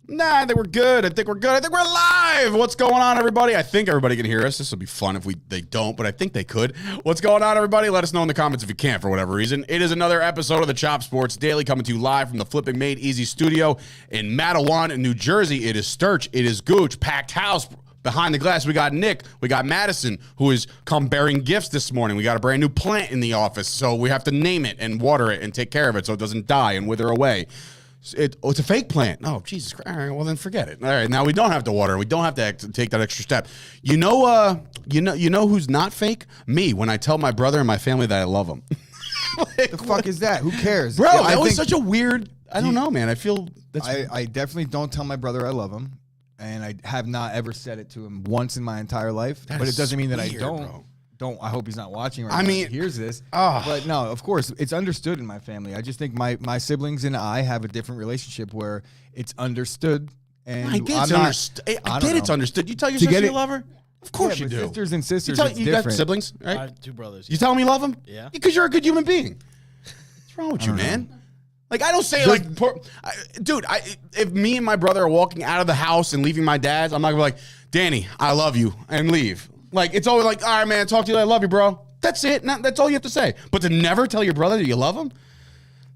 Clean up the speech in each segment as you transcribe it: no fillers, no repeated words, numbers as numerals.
Nah, I think we're good. I think we're live. What's going on, everybody? I think everybody can hear us. This will be fun if they don't, but I think they could. What's going on, everybody? Let us know in the comments if you can't for whatever reason. It is another episode of the Chop Sports Daily coming to you live from the Flipping Made Easy studio in Matawan, New Jersey. It is Sturch. It is Gooch. Packed house. Behind the glass, we got Nick. We got Madison, who has come bearing gifts this morning. We got a brand new plant in the office, so we have to name it and water it and take care of it so it doesn't die and wither away. It's a fake plant. Oh, Jesus Christ. All right, well, then forget it. All right, now we don't have to water. We don't have to take that extra step. You know who's not fake? Me, when I tell my brother and my family that I love them. Like, the fuck is that? Who cares? Bro, yeah, that was such a weird, I don't know, man. I feel that's... I definitely don't tell my brother I love him, and I have not ever said it to him once in my entire life, but it doesn't mean that I don't. Bro. I hope he's not watching right now. I mean, hears this. But no, of course, it's understood in my family. I just think my siblings and I have a different relationship where it's understood. And I get it's understood. You tell your sister you love her? Of course you do. Sisters and sisters, you got siblings, right? I have two brothers. You tell them you love them? Yeah. Because you're a good human being. What's wrong with you, man? Like, I don't say, dude, if me and my brother are walking out of the house and leaving my dad's, I'm not going to be like, Danny, I love you, and leave. Like, it's always like, all right, man, talk to you later. I love you, bro. That's it. That's all you have to say. But to never tell your brother that you love him?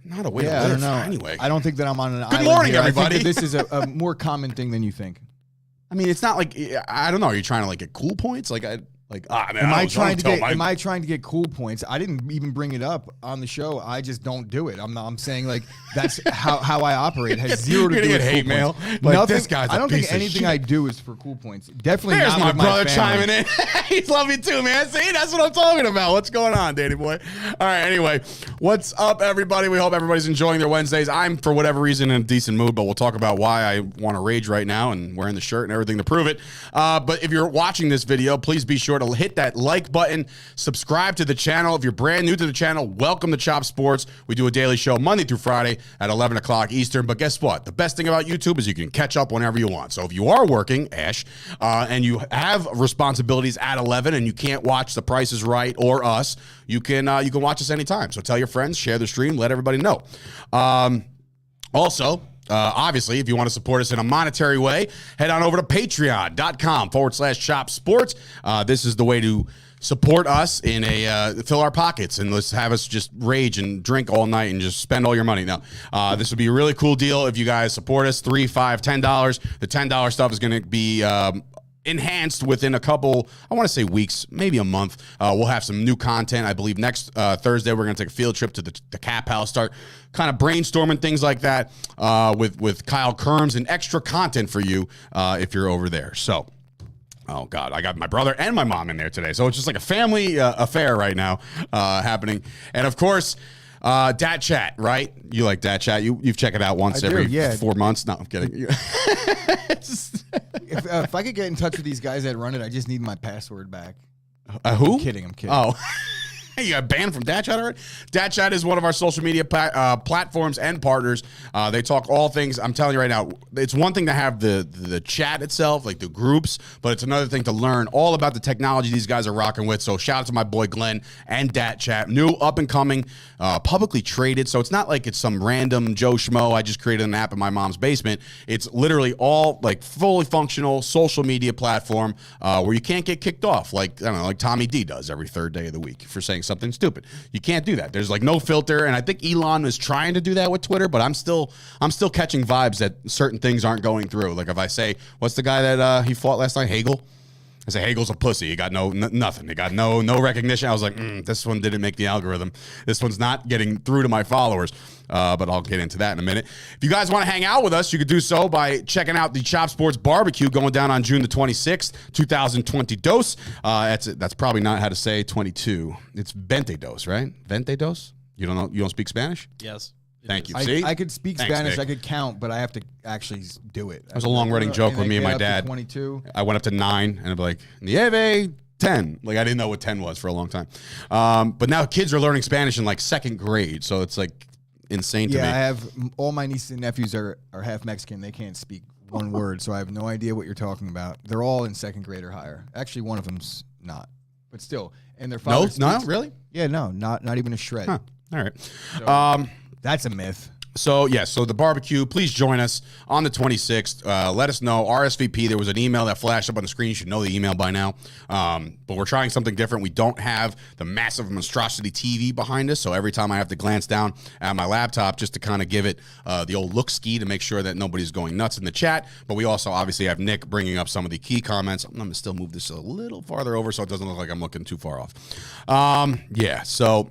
Not a way to live. I don't know. Anyway. I don't think that I'm on an island. Good morning, here. everybody. I think that this is a more common thing than you think. I mean, it's not like, I don't know. Are you trying to, like, get cool points? Man, am I trying to get cool points? I didn't even bring it up on the show. I just don't do it. I'm saying, like, that's how I operate. It has zero to do with hate cool mail. Points. Like, this guy's I don't think piece of anything shit. I do is for cool points. Definitely There's not my with brother my family. chiming in. He's love you too, man. See, that's what I'm talking about. What's going on, Danny boy? All right, anyway, what's up, everybody? We hope everybody's enjoying their Wednesdays. I'm, for whatever reason, in a decent mood, but we'll talk about why I want to rage right now and wearing the shirt and everything to prove it. But if you're watching this video, please be sure to hit that like button. Subscribe to the channel. If you're brand new to the channel, welcome to Chop Sports. We do a daily show Monday through Friday at 11 o'clock Eastern. But guess what? The best thing about YouTube is you can catch up whenever you want. So if you are working, Ash, and you have responsibilities at 11 and you can't watch The Price is Right or us, you can watch us anytime. So tell your friends, share the stream, let everybody know. Also, obviously, if you want to support us in a monetary way, head on over to patreon.com/Chop Sports. This is the way to support us in fill our pockets and let's have us just rage and drink all night and just spend all your money. Now, this would be a really cool deal if you guys support us, $3, $5, $10. The $10 stuff is going to be enhanced within a couple, I want to say weeks, maybe a month. We'll have some new content. I believe next Thursday we're going to take a field trip to the Cap House, start kind of brainstorming things like that with Kyle Kerms and extra content for you if you're over there. So, oh, God, I got my brother and my mom in there today. So it's just like a family affair right now happening. And, of course, Dat Chat, right? You like Dat Chat. You've checked it out once every 4 months. No, I'm kidding. If I could get in touch with these guys that run it, I just need my password back. Who? I'm kidding. Oh. You got banned from Dat Chat already? Dat Chat is one of our social media platforms and partners. They talk all things. I'm telling you right now, it's one thing to have the chat itself, like the groups, but it's another thing to learn all about the technology these guys are rocking with. So shout out to my boy Glenn and Dat Chat. New, up and coming, publicly traded. So it's not like it's some random Joe Schmo. I just created an app in my mom's basement. It's literally all like fully functional social media platform where you can't get kicked off like, I don't know, like Tommy D does every third day of the week for saying something stupid. You can't do that. There's like no filter, and I think Elon is trying to do that with Twitter, but I'm still catching vibes that certain things aren't going through. Like if I say, what's the guy that he fought last night? Hagel? I say Hagel's a pussy. He got nothing. He got no recognition. I was like, this one didn't make the algorithm. This one's not getting through to my followers. But I'll get into that in a minute. If you guys want to hang out with us, you could do so by checking out the Chop Sports Barbecue going down on June the 26th, 2022. That's probably not how to say 22. It's 22, right? 22? You don't know? You don't speak Spanish? Yes. Thank you. See? I could speak Thanks, Spanish. Nick. I could count, but I have to actually do it. It was a long-running joke with me and my dad. 22. I went up to 9, and I'd be like, Nieve 10. Like, I didn't know what 10 was for a long time. But now kids are learning Spanish in, like, second grade, so it's like, insane to me. Yeah, I have all my nieces and nephews are half Mexican. They can't speak one word, so I have no idea what you're talking about. They're all in second grade or higher. Actually, one of them's not, but still. And their father No, really? Yeah, no, not even a shred. Huh. All right. So, that's a myth. So, so the barbecue, please join us on the 26th. Let us know. RSVP, there was an email that flashed up on the screen. You should know the email by now. But we're trying something different. We don't have the massive monstrosity TV behind us, so every time I have to glance down at my laptop just to kind of give it the old look ski to make sure that nobody's going nuts in the chat. But we also obviously have Nick bringing up some of the key comments. I'm going to still move this a little farther over so it doesn't look like I'm looking too far off. So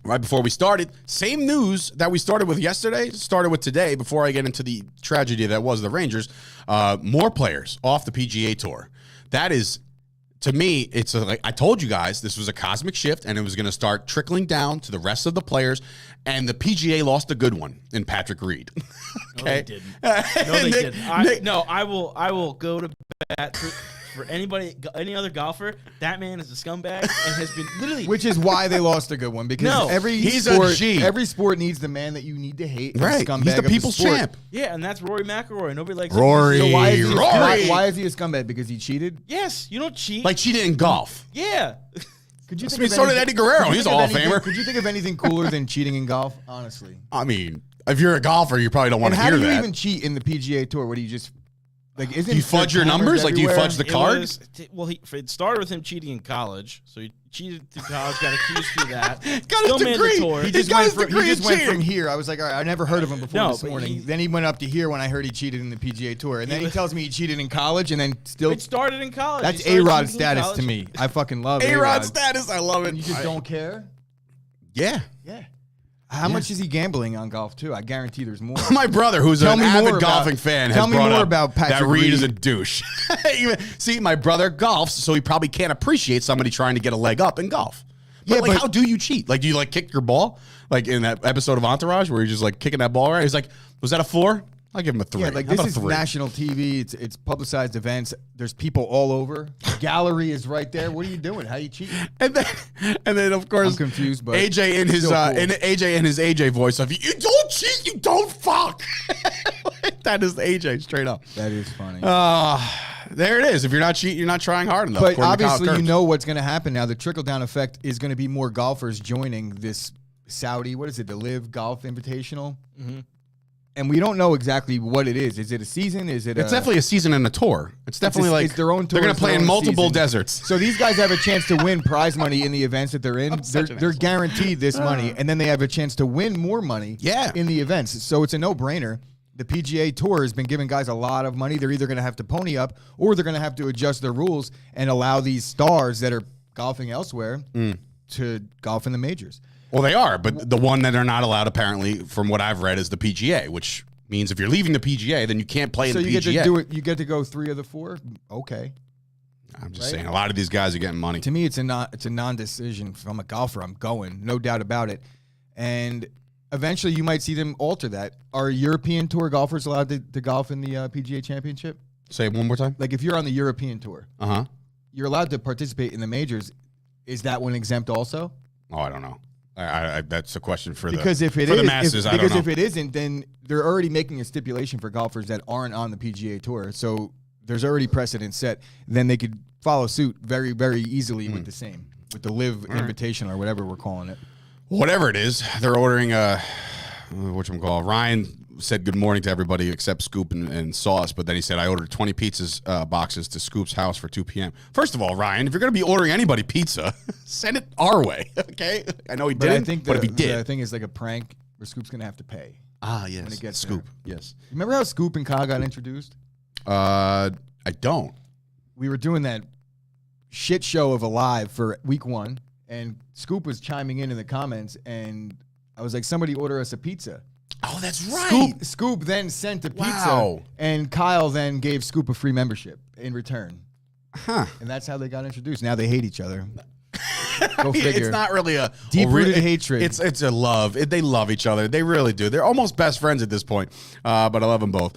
right before we started, same news that we started with yesterday, started with today, before I get into the tragedy that was the Rangers. More players off the PGA Tour. That is, to me, it's like I told you guys, this was a cosmic shift, and it was going to start trickling down to the rest of the players, and the PGA lost a good one in Patrick Reed. Okay? No, they didn't. No, they didn't. I will go to bat for any other golfer. That man is a scumbag and has been literally. Which is why they lost a good one, because every sport needs the man that you need to hate. Right, scumbag he's the people's champ. Yeah, and that's Rory McIlroy. Nobody likes Rory. him. So why is he a scumbag? Because he cheated? Yes, you don't cheat. Like cheated in golf. Yeah. Could you so did Eddie Guerrero. He's a Hall of Famer. Could you think of anything cooler than cheating in golf? Honestly, I mean, if you're a golfer, you probably don't want to hear that. How do you even cheat in the PGA Tour? What do you just like? Do you fudge your numbers? Like, do you fudge the card? It started with him cheating in college. So he cheated through college, got accused through that. Got his degree. He just went from here. I was like, all right, I never heard of him before this morning. Then he went up to here when I heard he cheated in the PGA Tour. And then he tells me he cheated in college and then still. It started in college. That's A-Rod status to me. I fucking love A-Rod. A-Rod status. I love it. And you just don't care? Yeah. Yeah. How much is he gambling on golf, too? I guarantee there's more. My brother, who's an avid golfing fan, has brought up about Patrick that Reed is a douche. See, my brother golfs, so he probably can't appreciate somebody trying to get a leg up in golf. But, how do you cheat? Like, do you, kick your ball? Like, in that episode of Entourage where you're just, kicking that ball around? He's like, was that a 4? I'll give him a 3. Yeah, this is national TV. It's publicized events. There's people all over. The gallery is right there. What are you doing? How are you cheating? And then of course, I'm confused. But AJ in his AJ voice of you don't cheat, you don't fuck. That is AJ straight up. That is funny. There it is. If you're not cheating, you're not trying hard enough. But obviously, you know what's going to happen now. The trickle down effect is going to be more golfers joining this Saudi. What is it? The Live Golf Invitational. Mm-hmm. And we don't know exactly what it is. Is it a season? It's definitely a season and a tour. It's definitely it's their own tour. They're going to play in multiple deserts. So these guys have a chance to win prize money in the events that they're in. They're guaranteed this money, and then they have a chance to win more money in the events. So it's a no-brainer. The PGA Tour has been giving guys a lot of money. They're either going to have to pony up or they're going to have to adjust their rules and allow these stars that are golfing elsewhere to golf in the majors. Well, they are, but the one that are not allowed, apparently, from what I've read, is the PGA, which means if you're leaving the PGA, then you can't play in the PGA. So you get to do it. You get to go 3 of the 4. Okay. I'm just saying, a lot of these guys are getting money. To me, it's a non-decision. If I'm a golfer, I'm going, no doubt about it. And eventually, you might see them alter that. Are European Tour golfers allowed to golf in the PGA Championship? Say it one more time. Like if you're on the European Tour, you're allowed to participate in the majors. Is that one exempt also? Oh, I don't know. That's a question for the masses. If it isn't, then they're already making a stipulation for golfers that aren't on the PGA Tour. So there's already precedent set. Then they could follow suit very, very easily with the Live Invitational or whatever we're calling it. Whatever it is, they're ordering whatchamacallit. Ryan said good morning to everybody except Scoop and Sauce, but then he said, I ordered 20 pizzas boxes to Scoop's house for 2 p.m. First of all, Ryan, if you're going to be ordering anybody pizza, send it our way, okay? I know he didn't, but if he did. The thing is like a prank where Scoop's going to have to pay. Ah, yes. When it gets Scoop, there. yes. Remember how Scoop and Kyle got introduced? I don't. We were doing that shit show of Alive for week 1, and Scoop was chiming in the comments, and I was like, somebody order us a pizza. Oh, that's right. Scoop then sent a pizza, and Kyle then gave Scoop a free membership in return. Huh. And that's how they got introduced. Now they hate each other. Go figure. It's not really a deep-rooted hatred. It's a love. They love each other. They really do. They're almost best friends at this point, but I love them both.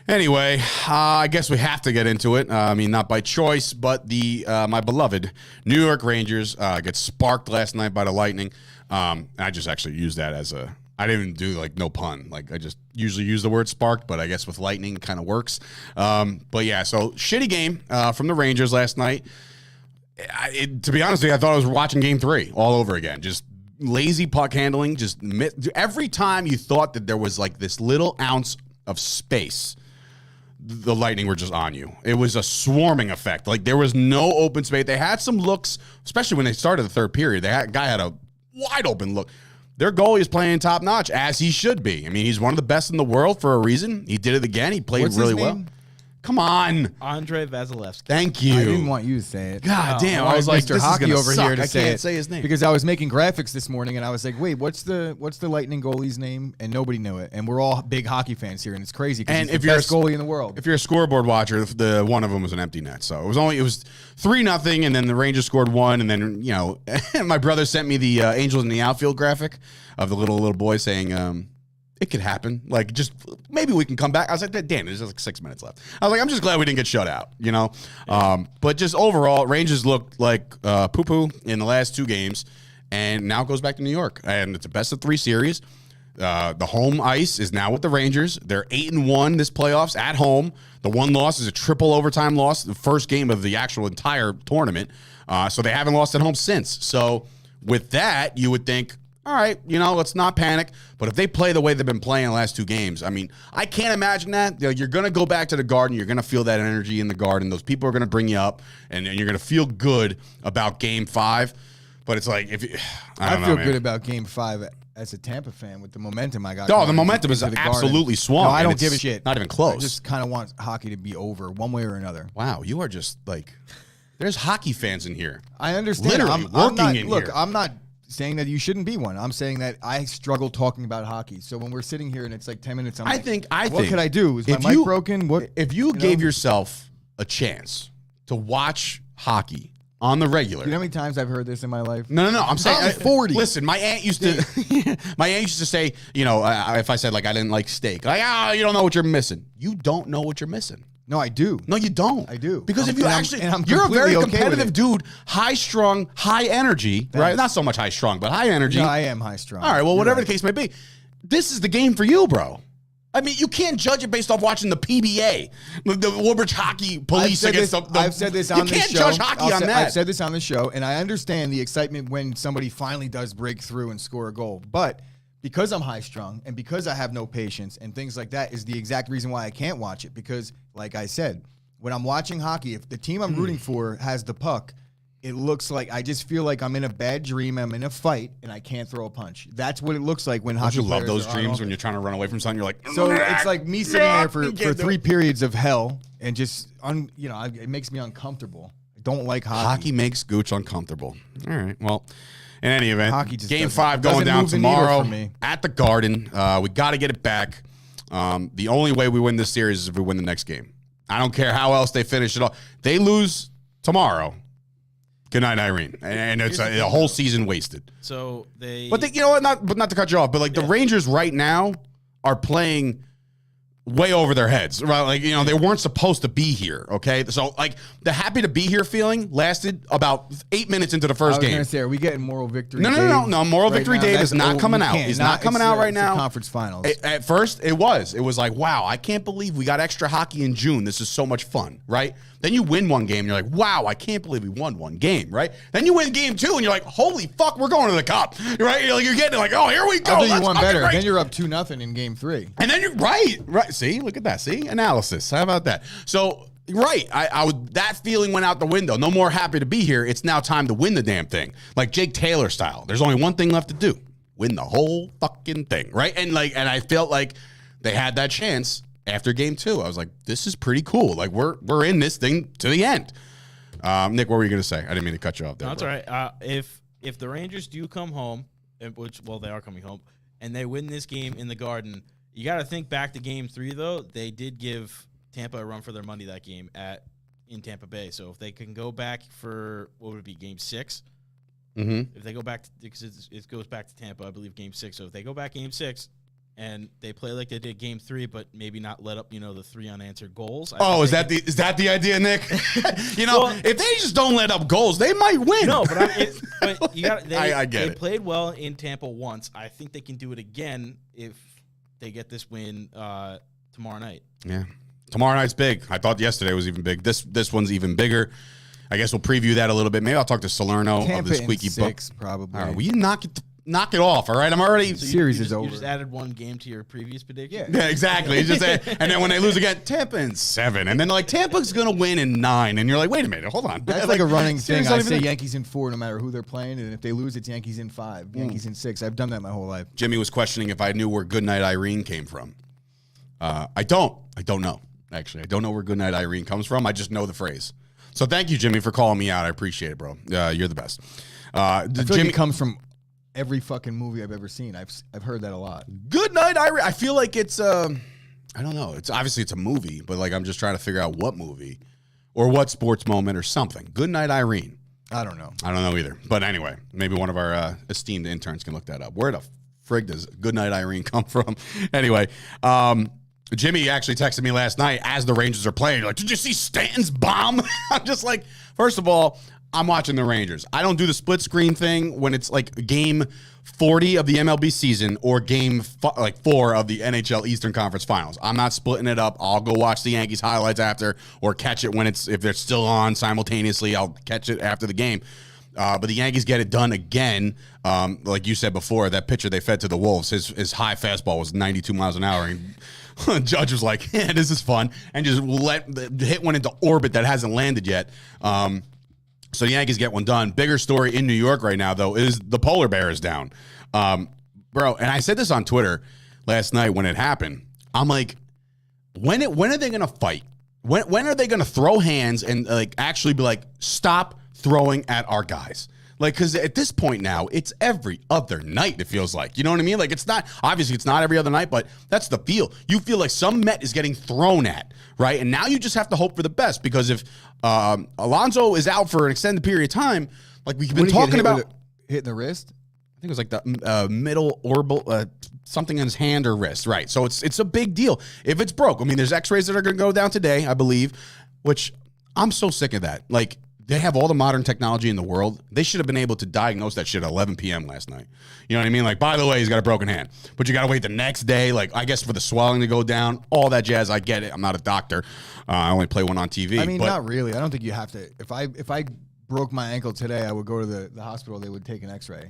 Anyway, I guess we have to get into it. I mean, not by choice, but my beloved New York Rangers get sparked last night by the Lightning. I just actually used that as I didn't even do like no pun. Like I just usually use the word sparked, but I guess with lightning it kind of works. But yeah, so shitty game from the Rangers last night. To be honest with you, I thought I was watching Game 3 all over again. Just lazy puck handling. Just every time you thought that there was like this little ounce of space, the Lightning were just on you. It was a swarming effect. Like there was no open space. They had some looks, especially when they started the third period. Guy had a wide open look. Their goalie is playing top notch, as he should be. I mean, he's one of the best in the world for a reason. He did it again. He played really well. Come on. Andre Vasilevsky. Thank you. I didn't want you to say it. God damn. I was like, Mr. Hockey over suck. here to I say can't it. say his name. Because I was making graphics this morning, and I was like, wait, what's the Lightning goalie's name? And nobody knew it. And we're all big hockey fans here, and it's crazy because he's the best goalie in the world. If you're a scoreboard watcher, the one of them was an empty net. So it was 3-0, and then the Rangers scored 1, and then, my brother sent me the Angels in the outfield graphic of the little boy saying, it could happen. Like, just maybe we can come back. I was like, damn, there's just like 6 minutes left. I was like, I'm just glad we didn't get shut out, But just overall, Rangers looked like poo-poo in the last 2 games, and now it goes back to New York. And it's a best-of-3 series. The home ice is now with the Rangers. They're 8-1 this playoffs at home. The one loss is a triple overtime loss, the first game of the actual entire tournament. So they haven't lost at home since. So with that, you would think, all right, let's not panic. But if they play the way they've been playing the last 2 games, I mean, I can't imagine that. You're going to go back to the Garden. You're going to feel that energy in the Garden. Those people are going to bring you up, and you're going to feel good about Game 5. But it's like, I feel good about Game 5 as a Tampa fan with the momentum I got. Oh, the momentum is absolutely swung. No, I don't give a shit. Not even close. I just kind of want hockey to be over one way or another. Wow, you are just like, there's hockey fans in here. I understand. Literally working in here. Look, I'm not saying that you shouldn't be one. I'm saying that I struggle talking about hockey. So when we're sitting here and it's like 10 minutes, I think, what could I do? Is my mic broken? What if you gave yourself a chance to watch hockey on the regular? You know how many times I've heard this in my life? No. I'm saying I'm 40. Listen, my aunt used to say, if I said like I didn't like steak, like you don't know what you're missing. You don't know what you're missing. No, I do. No, you don't. I do. Because if you you're a very competitive dude, high-strung, high energy, right? Not so much high-strung, but high energy. No, I am high-strung. All right, well, whatever the case may be, this is the game for you, bro. I mean, you can't judge it based off watching the PBA, the Woodbridge Hockey Police against the I've said this on this show. You can't judge hockey on that. I've said this on the show, and I understand the excitement when somebody finally does break through and score a goal. But because I'm high-strung and because I have no patience and things like that is the exact reason why I can't watch it. Because, like I said, when I'm watching hockey, if the team I'm rooting for has the puck, it looks like I just feel like I'm in a bad dream. I'm in a fight, and I can't throw a punch. That's what it looks like when hockey players are on offense. Don't you love those dreams when you're trying to run away from something? You're like, so it's like me sitting there for 3 periods of hell and just, it makes me uncomfortable. I don't like hockey. Hockey makes Gooch uncomfortable. All right, well, in any event, hockey just Game 5 going down tomorrow at the Garden. We got to get it back. The only way we win this series is if we win the next game. I don't care how else they finish it all. They lose tomorrow. Good night, Irene. And it's a whole season wasted. So But you know what? Not to cut you off, but the Rangers right now are playing way over their heads, right? Like, they weren't supposed to be here, okay? So, like, the happy to be here feeling lasted about 8 minutes into the first game. I was going to say, are we getting Moral Victory Dave? No. Moral Victory Dave is not coming out. He's not coming out right now. Conference finals. At first, it was. It was like, wow, I can't believe we got extra hockey in June. This is so much fun, right? Then you win one game, and you're like, wow, I can't believe we won one game, right? Then you win game 2, and you're like, holy fuck, we're going to the cup, right? You're getting like, oh, here we go. You won better. Then you're up 2-0 in game 3. And then you're right. See, look at that. See, analysis. How about that? So, right, I would. That feeling went out the window. No more happy to be here. It's now time to win the damn thing, like Jake Taylor style. There's only one thing left to do: win the whole fucking thing, right? And I felt like they had that chance. After game 2, I was like, this is pretty cool. Like, we're in this thing to the end. Nick, what were you going to say? I didn't mean to cut you off there. No, that's all right. If the Rangers do come home, they are coming home, and they win this game in the Garden, you got to think back to game 3, though. They did give Tampa a run for their money that game in Tampa Bay. So if they can go back for, what would it be, game 6? Mm-hmm. If they go back, because it goes back to Tampa, I believe, game 6. So if they go back game 6, and they play like they did Game 3, but maybe not let up, the 3 unanswered goals. Is that the idea, Nick? If they just don't let up goals, they might win. No, but you got. I get it. They it. played well in Tampa once. I think they can do it again if they get this win tomorrow night. Yeah, tomorrow night's big. I thought yesterday was even big. This one's even bigger. I guess we'll preview that a little bit. Maybe I'll talk to Salerno Tampa of the Squeaky in 6, probably. All right, will you knock it off? All right, I'm already. So series is over. You just added one game to your previous prediction. Yeah, exactly. And then when they lose again, Tampa in 7, and then Tampa's gonna win in 9, and you're like, wait a minute, hold on. That's like a running thing. I say Yankees in 4 no matter who they're playing, and if they lose, it's Yankees in 5, Yankees in 6. I've done that my whole life. Jimmy was questioning if I knew where Goodnight Irene came from. I don't know. Actually, I don't know where Goodnight Irene comes from. I just know the phrase. So thank you, Jimmy, for calling me out. I appreciate it, bro. You're the best. I feel like it comes from every fucking movie I've ever seen. I've heard that a lot. Goodnight Irene. I feel like it's I don't know. It's obviously it's a movie, but I'm just trying to figure out what movie or what sports moment or something. Goodnight Irene. I don't know. I don't know either. But anyway, maybe one of our esteemed interns can look that up. Where the frig does Goodnight Irene come from? Anyway, Jimmy actually texted me last night as the Rangers are playing. Like, did you see Stanton's bomb? I'm just like, first of all, I'm watching the Rangers. I don't do the split screen thing when it's like game 40 of the MLB season or game 4 of the NHL Eastern Conference Finals. I'm not splitting it up. I'll go watch the Yankees highlights after or catch it if they're still on simultaneously. I'll catch it after the game. But the Yankees get it done again. Like you said before, that pitcher they fed to the Wolves, his high fastball was 92 miles an hour. And Judge was like, yeah, this is fun, and just hit one into orbit that hasn't landed yet. So the Yankees get one done. Bigger story in New York right now, though, is the polar bear is down. Bro, and I said this on Twitter last night when it happened. I'm like, when are they going to fight? When are they going to throw hands and actually be like, stop throwing at our guys? Because at this point now, it's every other night, it feels like. You know what I mean? It's not, obviously, it's not every other night, but that's the feel. You feel like some Met is getting thrown at, right? And now you just have to hope for the best, because if Alonzo is out for an extended period of time, like we've been talking about. Hitting the wrist? I think it was like the middle orbital, something in his hand or wrist, right? So it's a big deal. If it's broke, I mean, there's x-rays that are going to go down today, I believe, which I'm so sick of that. They have all the modern technology in the world. They should have been able to diagnose that shit at 11 p.m. last night. You know what I mean? By the way, he's got a broken hand. But you got to wait the next day, I guess for the swelling to go down, all that jazz. I get it. I'm not a doctor. I only play one on TV. I mean, not really. I don't think you have to. If I broke my ankle today, I would go to the hospital. They would take an x-ray.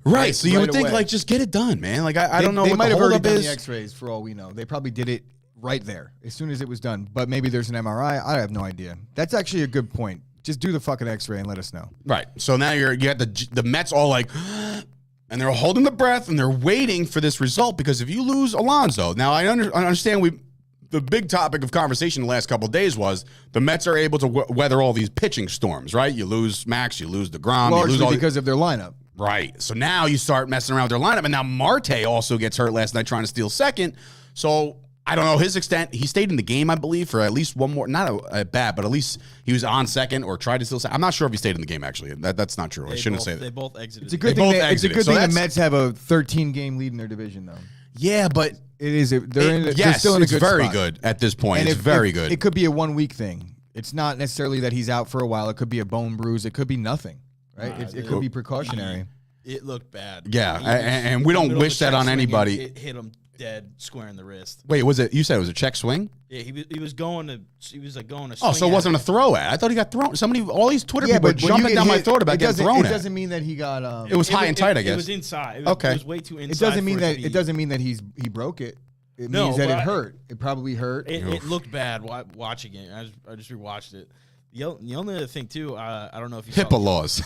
Right. So you would think, just get it done, man. I don't know what the hold up is. The x-rays for all we know. They probably did it right there as soon as it was done. But maybe there's an MRI. I have no idea. That's actually a good point. Just do the fucking x-ray and let us know. Right. So now you got the Mets all and they're holding the breath and they're waiting for this result, because if you lose Alonzo, now I understand the big topic of conversation the last couple of days was the Mets are able to weather all these pitching storms, right? You lose Max, you lose DeGrom. Largely because of their lineup. Right. So now you start messing around with their lineup, and now Marte also gets hurt last night trying to steal second. So I don't know his extent. He stayed in the game, I believe, for at least one more. Not a bat, but at least he was on second or tried to steal second. I'm not sure if he stayed in the game, actually. That's not true. I shouldn't say that. They both exited. It's a good thing the Mets have a 13-game lead in their division, though. Yeah, but it is. They're still in a good it's very spot. good at this point. And it's very good. It could be a 1-week thing. It's not necessarily that he's out for a while. It could be a bone bruise. It could be nothing, right? It could be precautionary. It looked bad. Yeah, and we don't wish that on anybody. It hit him dead square in the wrist. Wait, was it? You said it was a check swing? Yeah, he was going to. He was going to. Oh, so it wasn't a throw at? I thought he got thrown. All these Twitter people are jumping down my throat about getting thrown at. It doesn't mean that he got. It was high and tight, I guess. It was inside. It was way too inside. It doesn't mean that he broke it. It means that it hurt. It probably hurt. It looked bad watching it. I just rewatched it. The only other thing, too, I don't know if you HIPAA laws.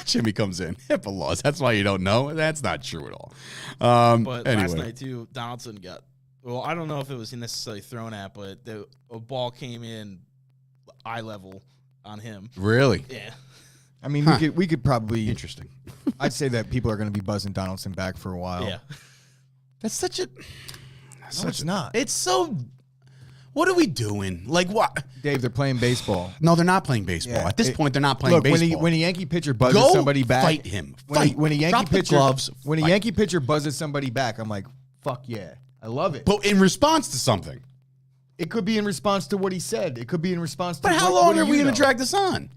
Jimmy comes in. HIPAA laws. That's why you don't know. That's not true at all. But anyway. last night, too, Donaldson got, well, I don't know if it was necessarily thrown at, but a ball came in eye level on him. Really? Yeah. I mean, we could probably. Interesting. I'd say that people are going to be buzzing Donaldson back for a while. Yeah. That's such a. No, it's not. It's so. What are we doing? What? Dave, they're playing baseball. No, they're not playing baseball. Yeah. At this point, they're not playing baseball. When a Yankee pitcher buzzes somebody back, fight him. When a Yankee Drop pitcher, the gloves. When a Yankee pitcher buzzes somebody back, I'm like, fuck yeah. I love it. But in response to something. It could be in response to what he said. It could be in response to But how long are we going to drag this on?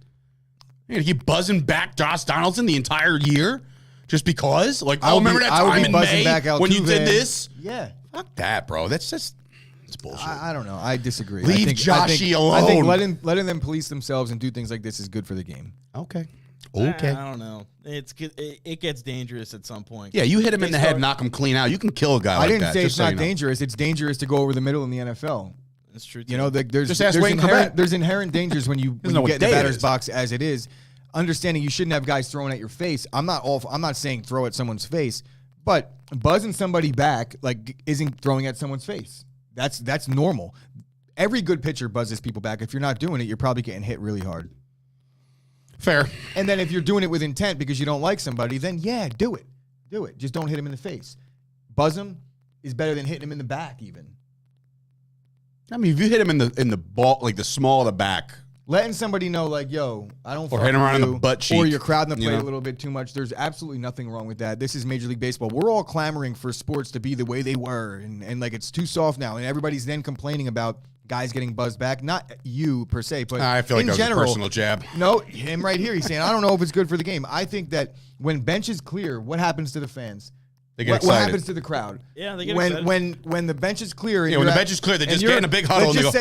You're going to keep buzzing back Josh Donaldson the entire year? Just because? Like, remember that time in May when you did this? Yeah. Fuck that, bro. That's just... It's bullshit. I don't know. I disagree. Leave Joshy alone. I think letting them police themselves and do things like this is good for the game. Okay. I don't know. It gets dangerous at some point. Yeah, you hit him in the head, knock him clean out. You can kill a guy like that. I didn't say it's not dangerous. It's dangerous to go over the middle in the NFL. That's true, too. You know, there's inherent dangers when you get in the batter's box as it is. Understanding you shouldn't have guys throwing at your face. I'm not saying throw at someone's face, but buzzing somebody back isn't throwing at someone's face. That's normal. Every good pitcher buzzes people back. If you're not doing it, you're probably getting hit really hard. Fair. And then if you're doing it with intent because you don't like somebody, then yeah, do it. Do it. Just don't hit him in the face. Buzz him is better than hitting him in the back even. I mean, if you hit him in the ball, like the small of the back. Letting somebody know, like, yo, I don't or hit him around in the butt cheek. Or you're crowding the plate a little bit too much. There's absolutely nothing wrong with that. This is Major League Baseball. We're all clamoring for sports to be the way they were. And like, it's too soft now. And everybody's then complaining about guys getting buzzed back. Not you, per se, but I feel like in general, a personal jab. No, him right here. He's saying, I don't know if it's good for the game. I think that when bench is clear, what happens to the fans? They get excited. What happens to the crowd? Yeah, they get excited. When the bench is clear. Yeah, when the bench is clear, they just get in a big huddle. Let's just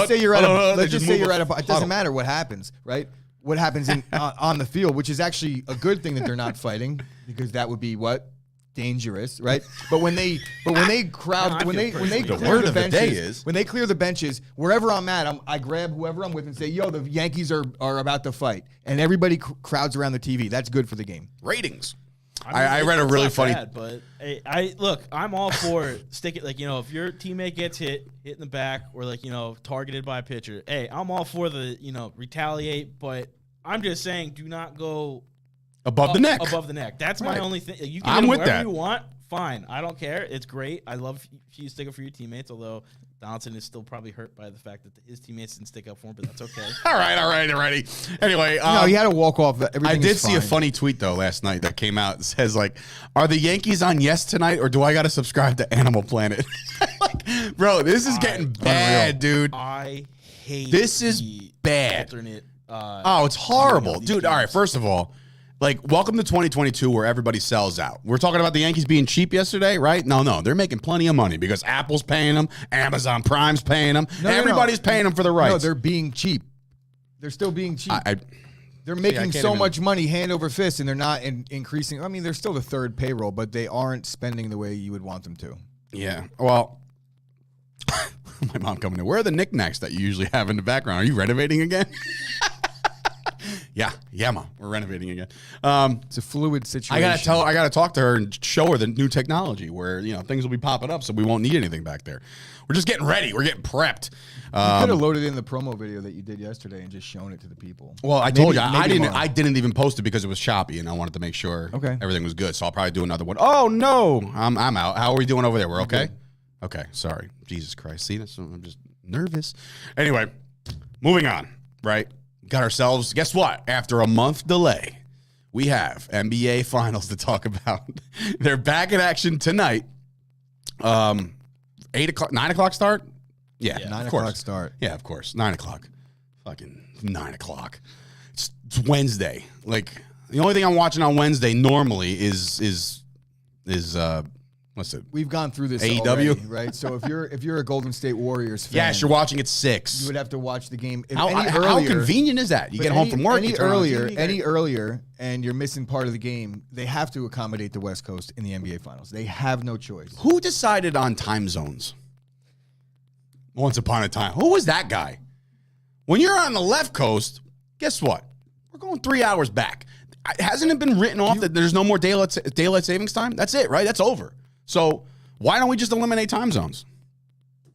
say you're at a. It doesn't matter what happens, right? What happens on the field, which is actually a good thing that they're not fighting, because that would be what dangerous, right? But when they clear the benches, wherever I'm at, I grab whoever I'm with and say, "Yo, the Yankees are about to fight," and everybody crowds around the TV. That's good for the game. Ratings. I read a really funny. Bad, but look, I'm all for sticking. Like, if your teammate gets hit in the back or targeted by a pitcher, hey, I'm all for the retaliate. But I'm just saying, do not go above the neck. Above the neck. That's my only thing. You can I'm with wherever that. you want. Fine, I don't care. It's great. I love you stick up for your teammates. Although Donaldson is still probably hurt by the fact that his teammates didn't stick up for him, but that's okay. All right. Anyway, no, he had to walk off. I did see a funny tweet though last night that came out. It says "Are the Yankees on Yes tonight, or do I got to subscribe to Animal Planet?" Bro, this is getting bad, dude. I hate this. Is bad. Alternate. It's horrible, dude. All right, first of all. Welcome to 2022 where everybody sells out. We're talking about the Yankees being cheap yesterday, right? No. They're making plenty of money because Apple's paying them, Amazon Prime's paying them. Everybody's paying them for the rights. No, they're being cheap. They're still being cheap. They're making so much money hand over fist, and they're not increasing. I mean, they're still the third payroll, but they aren't spending the way you would want them to. Yeah. Well, my mom coming in. Where are the knickknacks that you usually have in the background? Are you renovating again? Yeah, Mom. We're renovating again. It's a fluid situation. I gotta talk to her and show her the new technology where things will be popping up, so we won't need anything back there. We're just getting ready. We're getting prepped. You could have loaded in the promo video that you did yesterday and just shown it to the people. Well, I told you I didn't even post it because it was choppy, and I wanted to make sure everything was good. So I'll probably do another one. Oh no, I'm out. How are we doing over there? We're okay. Okay, sorry. Jesus Christ. See this? I'm just nervous. Anyway, moving on. Right. Got ourselves, guess what? After a month delay, we have NBA Finals to talk about. They're back in action tonight. 8 o'clock, 9 o'clock start? Yeah, 9 o'clock start. Yeah, of course. 9 o'clock. Fucking 9 o'clock. It's Wednesday. The only thing I'm watching on Wednesday normally is what's it? We've gone through this AEW, already, right? So if you're a Golden State Warriors fan, yes, you're watching at 6. You would have to watch the game. How convenient is that? You get home from work any earlier, and you're missing part of the game. They have to accommodate the West Coast in the NBA Finals. They have no choice. Who decided on time zones? Once upon a time, who was that guy? When you're on the left coast, guess what? We're going 3 hours back. Hasn't it been written off that there's no more daylight savings time? That's it, right? That's over. So why don't we just eliminate time zones?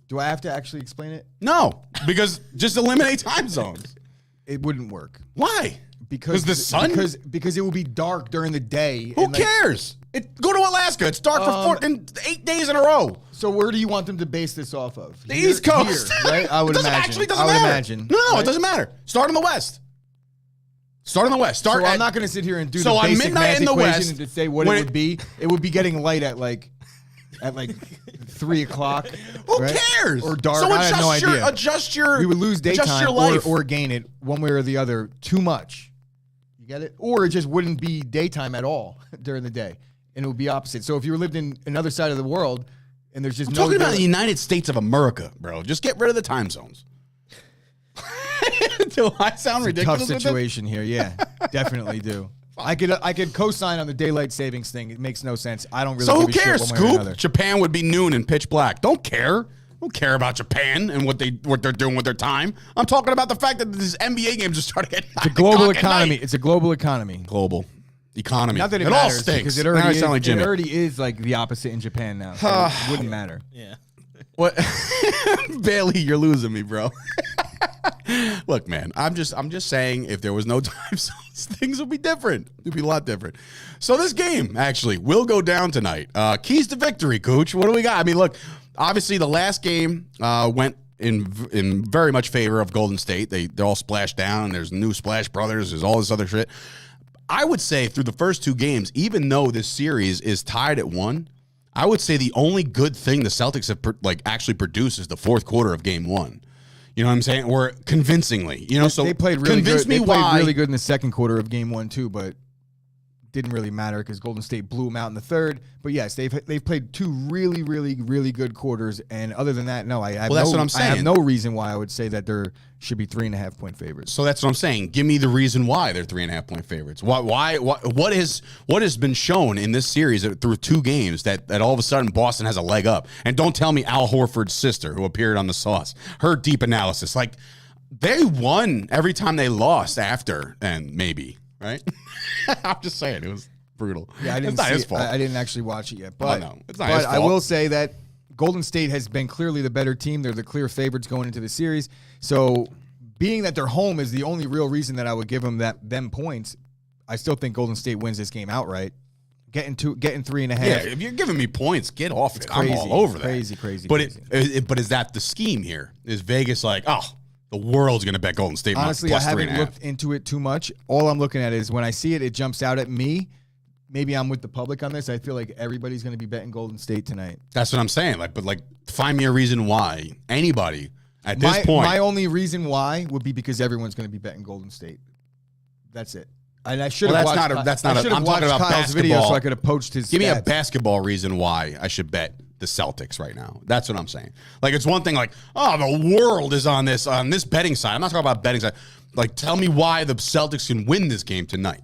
Do I have to actually explain it? No, because just eliminate time zones. It wouldn't work. Why? Because the sun? Because it will be dark during the day. Who cares? Go to Alaska. It's dark for 8 days in a row. So where do you want them to base this off of? The East Coast. Here, right? I would imagine. Actually doesn't matter. No, right? It doesn't matter. Start in the West. I'm not going to sit here and do the basic math equation and to say what it would be. It would be getting light at at like 3 o'clock. Who right? cares? Or dark. So I have no idea. Adjust your. We would lose daytime life. or gain it one way or the other too much. You get it? Or it just wouldn't be daytime at all during the day, and it would be opposite. So if you lived in another side of the world and there's just I'm no talking about the United States of America, bro. Just get rid of the time zones. Do I sound ridiculous? Tough situation here. Yeah, definitely do. I could co-sign on the daylight savings thing. It makes no sense. I don't really. So who give a cares, shit one way or Scoop? another. Japan would be noon and pitch black. Don't care. Don't care about Japan and what they're doing with their time. I'm talking about the fact that these NBA games are starting at 9 It's a global o'clock at economy. night. It's a global economy. Global economy. Not that it all matters stinks. because it Now I already sound like is. Jimmy. It already is like the opposite in Japan now. So it wouldn't matter. Yeah. What? Bailey, you're losing me, bro. Look, man, I'm just saying if there was no time zones, things would be different. It'd be a lot different. So this game actually will go down tonight. Keys to victory, Coach. What do we got? I mean, look, obviously the last game went in very much favor of Golden State. They're all splashed down. There's new Splash Brothers. There's all this other shit. I would say through the first 2 games, even though this series is tied at 1, I would say the only good thing the Celtics have actually produced is the fourth quarter of game 1. You know what I'm saying? Or convincingly, so they played really convince good. me They played why. really good in the second quarter of game 1 too, but didn't really matter because Golden State blew them out in the third. But yes, they've played 2 really, really, really good quarters, and other than that, no, I have Well, that's what I'm saying. I have no reason why I would say that there should be 3.5 point favorites. So that's what I'm saying. Give me the reason why they're 3.5 point favorites. What has been shown in this series through 2 games that all of a sudden Boston has a leg up? And don't tell me Al Horford's sister, who appeared on the Sauce, her deep analysis. Like, they won every time they lost after, and maybe, right? I'm just saying, it was brutal. Yeah, it's not his fault. I didn't actually watch it yet, but no, it's not his I fault. will say that Golden State has been clearly the better team. They're the clear favorites going into the series. So, being that they're home is the only real reason that I would give them them points. I still think Golden State wins this game outright. Getting 3.5. Yeah, if you're giving me points, get off it. Crazy, I'm all over that. Crazy. But is that the scheme here? Is Vegas like, the world's going to bet Golden State Honestly, plus I haven't 3.5? looked into it too much. All I'm looking at is when I see it, it jumps out at me. Maybe I'm with the public on this. I feel like everybody's going to be betting Golden State tonight. That's what I'm saying. But find me a reason why anybody at this point. My only reason why would be because everyone's going to be betting Golden State. That's it. And I should have watched. I'm talking about Kyle's video basketball. so I could have poached his. Give me a stats. basketball reason why I should bet the Celtics right now. That's what I'm saying. Like, it's one thing the world is on this betting side. I'm not talking about betting side. Like, tell me why the Celtics can win this game tonight.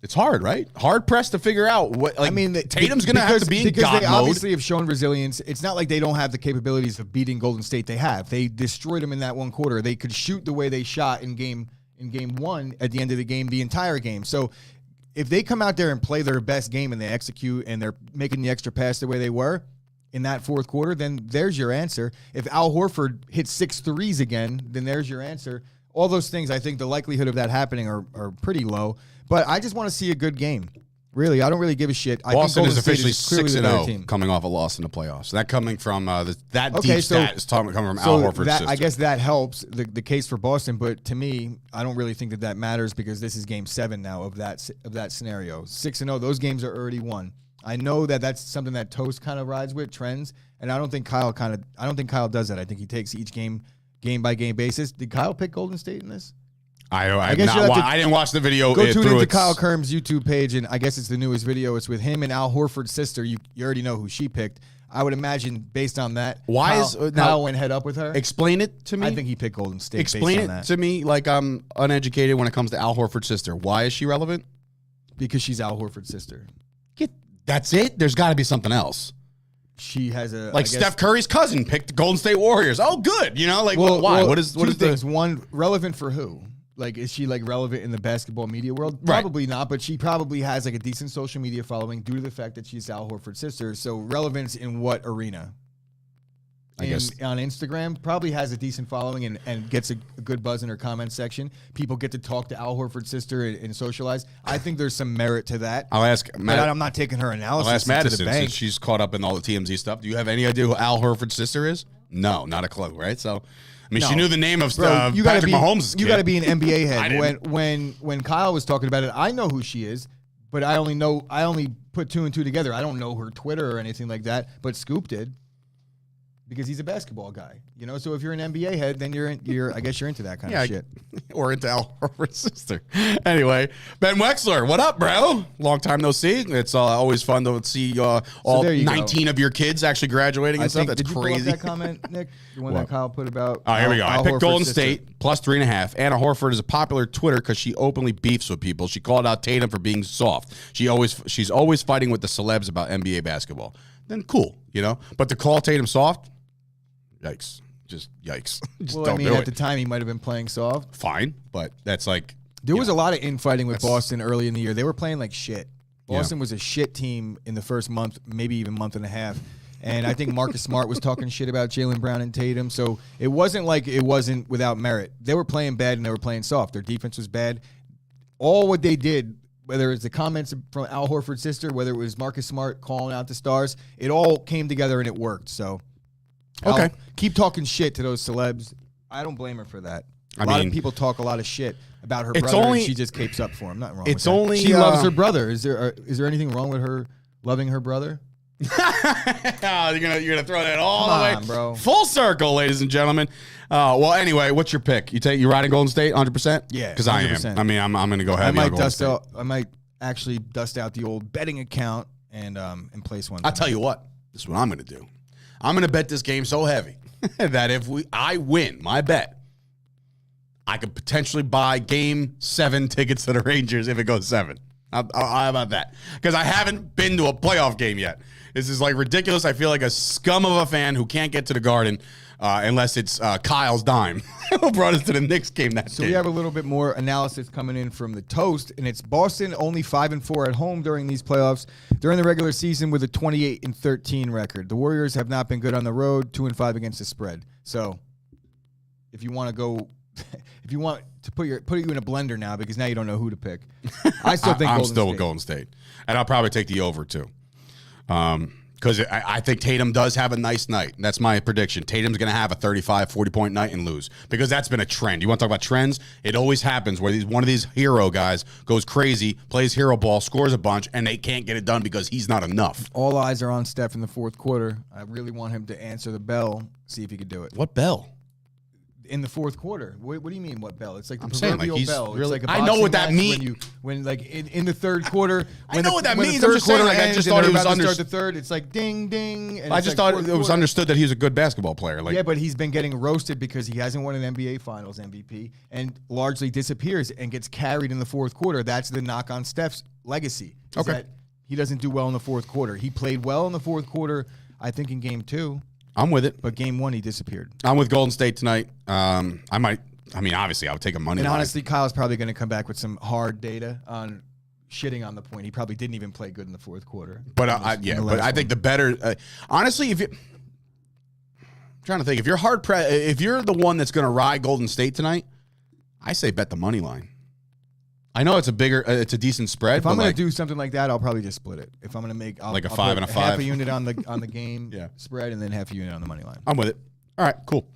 It's hard, right? Hard pressed to figure out what. Like, Tatum's going to have to be in God because they mode. obviously have shown resilience. It's not like they don't have the capabilities of beating Golden State. They have. They destroyed them in that one quarter. They could shoot the way they shot in game 1 at the end of the game, the entire game. So if they come out there and play their best game and they execute and they're making the extra pass the way they were in that fourth quarter, then there's your answer. If Al Horford hits 6 threes again, then there's your answer. All those things, I think the likelihood of that happening are pretty low. But I just want to see a good game. Really, I don't really give a shit. Boston is officially clearly the better team. 6-0 coming off a loss in the playoffs. That coming from that Okay, deep so- stat is coming from Al Horford's sister. I guess that helps the case for Boston, but to me, I don't really think that matters because this is Game 7 now of that scenario. 6-0, those games are already won. I know that that's something that Toast kind of rides with trends, and I don't think Kyle does that. I think he takes each game by game basis. Did Kyle pick Golden State in this? I didn't watch the video. Go tune into Kyle Kerm's YouTube page, and I guess it's the newest video. It's with him and Al Horford's sister. You already know who she picked. I would imagine based on that, Kyle went head up with her. Explain it to me. I think he picked Golden State. Explain based it on that. to me like I'm uneducated when it comes to Al Horford's sister. Why is she relevant? Because she's Al Horford's sister. That's it? There's got to be something else. She has a Steph Curry's cousin picked the Golden State Warriors. Oh, good. Why? Well, what is two the things? One, relevant for who? Like, is she relevant in the basketball media world? Right. Probably not, but she probably has a decent social media following due to the fact that she's Al Horford's sister. So relevance in what arena? I guess on Instagram, probably has a decent following and gets a good buzz in her comment section. People get to talk to Al Horford's sister and socialize. I think there's some merit to that. I'll ask But I'm not taking her analysis I'll ask to the Madison bank. since she's caught up in all the TMZ stuff. Do you have any idea who Al Horford's sister is? No, not a clue, right? So, she knew the name of you gotta Patrick Mahomes' kid. You got to be an NBA I head. didn't. When Kyle was talking about it, I know who she is. But I only put 2 and 2 together. I don't know her Twitter or anything like that, but Scoop did. Because he's a basketball guy, So if you're an NBA head, then I guess you're into that kind of shit, or into Al Horford's sister. Anyway, Ben Wexler, what up, bro? Long time no see. It's always fun to see all 19 of your kids actually graduating and stuff. That's crazy. Did you pull up that comment, Nick? The one that Kyle put about. Oh, here we go. I picked Golden State plus 3.5. Anna Horford is a popular Twitter because she openly beefs with people. She called out Tatum for being soft. She's always fighting with the celebs about NBA basketball. Then cool, But to call Tatum soft. Yikes. Just yikes. At the time, he might have been playing soft. Fine, but that's like... There was a lot of infighting with Boston early in the year. They were playing like shit. Boston was a shit team in the first month, maybe even month and a half. And I think Marcus Smart was talking shit about Jaylen Brown and Tatum. So it wasn't like it wasn't without merit. They were playing bad and they were playing soft. Their defense was bad. All what they did, whether it's the comments from Al Horford's sister, whether it was Marcus Smart calling out the stars, it all came together and it worked. So... Okay. Keep talking shit to those celebs. I don't blame her for that. A lot of people talk a lot of shit about her brother, and she just capes up for him. Nothing wrong with that. She loves her brother. Is there anything wrong with her loving her brother? You're gonna throw that all the way, bro. Full circle, ladies and gentlemen. Well, anyway, what's your pick? You riding Golden State 100%? Yeah, because I am. I mean, I'm gonna go heavy on Golden State. I might actually dust out the old betting account and place one. I'll tell you what. This is what I'm gonna do. I'm going to bet this game so heavy that if I win my bet, I could potentially buy Game 7 tickets to the Rangers if it goes 7. How about that? Because I haven't been to a playoff game yet. This is like ridiculous. I feel like a scum of a fan who can't get to the Garden unless it's Kyle's dime who brought us to the Knicks game that day. So we have a little bit more analysis coming in from the Toast, and it's Boston only 5-4 at home during these playoffs. During the regular season with a 28-13 record. The Warriors have not been good on the road, 2-5 against the spread. So if you want to go, if you want to put you in a blender now because now you don't know who to pick. I still think I'm still with Golden State, and I'll probably take the over too. Because I think Tatum does have a nice night. That's my prediction. Tatum's going to have a 35, 40-point night and lose. Because that's been a trend. You want to talk about trends? It always happens where one of these hero guys goes crazy, plays hero ball, scores a bunch, and they can't get it done because he's not enough. All eyes are on Steph in the fourth quarter. I really want him to answer the bell, see if he could do it. What bell? In the fourth quarter. What do you mean, what bell? It's like the proverbial bell. Really, it's like I know what that means. When like in the third quarter. I know what that means. I'm just saying, like, I just thought it was understood. The third, it's like ding, ding. And I just thought it was understood that he's a good basketball player. Like, yeah, but he's been getting roasted because he hasn't won an NBA Finals MVP and largely disappears and gets carried in the fourth quarter. That's the knock on Steph's legacy. Okay. That he doesn't do well in the fourth quarter. He played well in the fourth quarter, I think, in game 2. I'm with it. But game 1, he disappeared. I'm with Golden State tonight. Obviously, I would take a money line. And honestly, Kyle's probably going to come back with some hard data on shitting on the point. He probably didn't even play good in the fourth quarter. But I think the better, honestly, I'm trying to think, if you're the one that's going to ride Golden State tonight, I say bet the money line. I know it's a decent spread. If I'm going to do something like that, I'll probably just split it. If I'm going to make like a 5 and a 5, half a unit on the game spread, and then half a unit on the money line. I'm with it. All right, cool.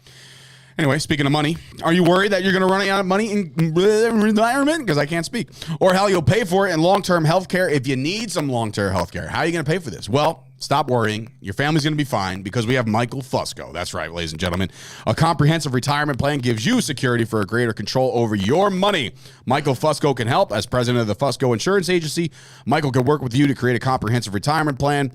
Anyway, speaking of money, are you worried that you're going to run out of money in retirement? Because I can't speak. Or how you'll pay for it in long-term health care if you need some long-term health care. How are you going to pay for this? Well, stop worrying. Your family's going to be fine because we have Michael Fusco. That's right, ladies and gentlemen. A comprehensive retirement plan gives you security for a greater control over your money. Michael Fusco can help. As president of the Fusco Insurance Agency, Michael can work with you to create a comprehensive retirement plan.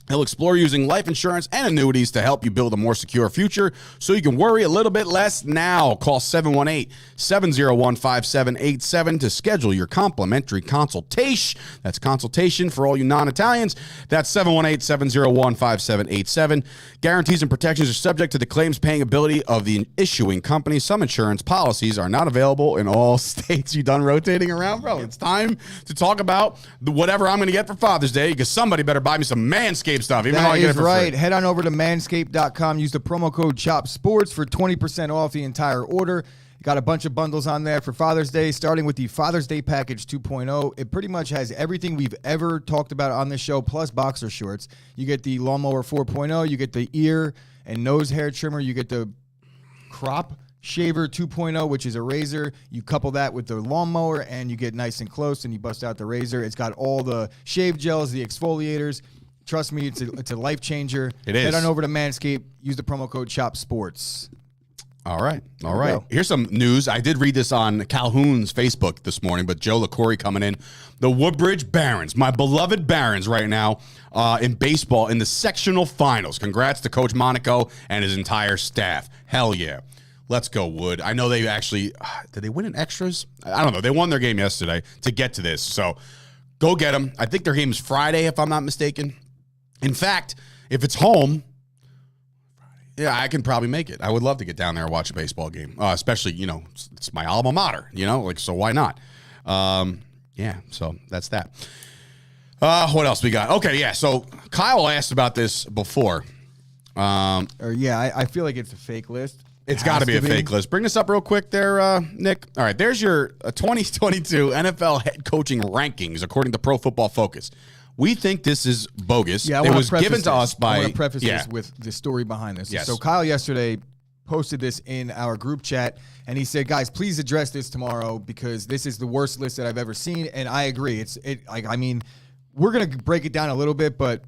He'll explore using life insurance and annuities to help you build a more secure future so you can worry a little bit less now. Call 718-701-5787 to schedule your complimentary consultation. That's consultation for all you non-Italians. That's 718-701-5787. Guarantees and protections are subject to the claims paying ability of the issuing company. Some insurance policies are not available in all states. You done rotating around, bro? It's time to talk about whatever I'm going to get for Father's Day because somebody better buy me some Manscaped stuff. Even though I get it for right. free. Head on over to manscaped.com. Use the promo code CHOPSPORTS for 20% off the entire order. Got a bunch of bundles on there for Father's Day, starting with the Father's Day Package 2.0. It pretty much has everything we've ever talked about on this show, plus boxer shorts. You get the Lawnmower 4.0. You get the ear and nose hair trimmer. You get the crop shaver 2.0, which is a razor. You couple that with the lawnmower, and you get nice and close, and you bust out the razor. It's got all the shave gels, the exfoliators. Trust me, it's a life changer. It is. Head on over to Manscaped. Use the promo code CHOPSPORTS. All right. Here's some news. I did read this on Calhoun's Facebook this morning, but Joe LaCorey coming in. The Woodbridge Barons, my beloved Barons right now in baseball in the sectional finals. Congrats to Coach Monaco and his entire staff. Hell yeah. Let's go, Wood. I know they actually, did they win in extras? I don't know. They won their game yesterday to get to this. So go get them. I think their game is Friday, if I'm not mistaken. In fact, if it's home, yeah, I can probably make it. I would love to get down there and watch a baseball game, especially, it's my alma mater, so why not? Yeah, so that's that. What else we got? Okay, yeah, so Kyle asked about this before. I feel like it's a fake list. It's got to be a fake list. Bring this up real quick there, Nick. All right, there's your 2022 NFL head coaching rankings according to Pro Football Focus. We think this is bogus. Yeah, it was given to us by. I want to preface this with the story behind this. Yes. So Kyle yesterday posted this in our group chat, and he said, "Guys, please address this tomorrow because this is the worst list that I've ever seen." And I agree. We're gonna break it down a little bit, but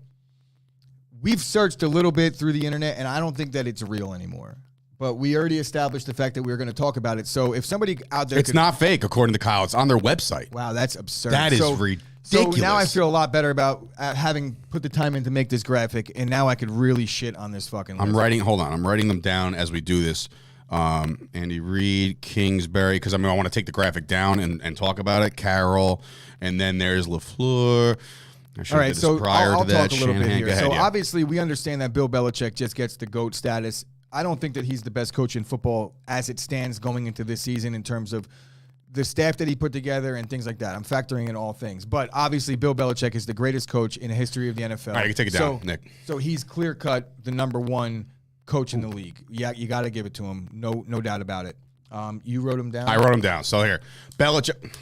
we've searched a little bit through the internet, and I don't think that it's real anymore. But we already established the fact that we were going to talk about it. So if somebody out there, it's not fake according to Kyle. It's on their website. Wow, that's absurd. That is ridiculous. So now I feel a lot better about having put the time in to make this graphic, and now I could really shit on this fucking list. I'm writing them down as we do this. Andy Reid, Kingsbury, because I want to take the graphic down and talk about it. Carroll, and then there's LaFleur. All right, so I'll talk a little bit here. Ahead, obviously we understand that Bill Belichick just gets the GOAT status. I don't think that he's the best coach in football as it stands going into this season in terms of the staff that he put together and things like that. I'm factoring in all things. But obviously, Bill Belichick is the greatest coach in the history of the NFL. All right, you can take it down, Nick. So he's clear-cut the number one coach in the league. Yeah, you got to give it to him. No doubt about it. You wrote him down? I wrote him down. So here, Belichick.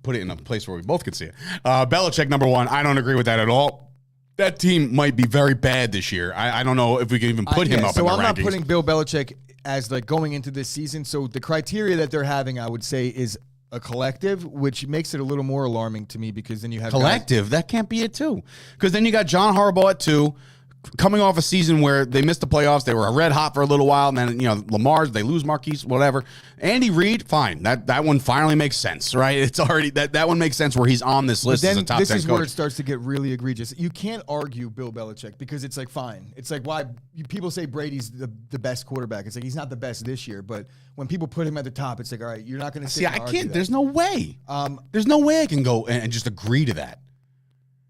Put it in a place where we both could see it. Belichick, number one. I don't agree with that at all. That team might be very bad this year. I don't know if we can even put him up in the rankings. So I'm not putting Bill Belichick as going into this season. So the criteria that they're having, I would say, is a collective, which makes it a little more alarming to me because then you have collective. That can't be it too, because then you got John Harbaugh at 2. Coming off a season where they missed the playoffs, they were red hot for a little while, and then Lamar's, they lose Marquise, whatever. Andy Reid, fine, that one finally makes sense, right? It's already that one makes sense where he's on this list as a top 10 coach. This is where it starts to get really egregious. You can't argue Bill Belichick because it's fine. It's why people say Brady's the best quarterback. It's he's not the best this year, but when people put him at the top, it's all right, you're not going to see. I can't. There's no way. There's no way I can go and just agree to that.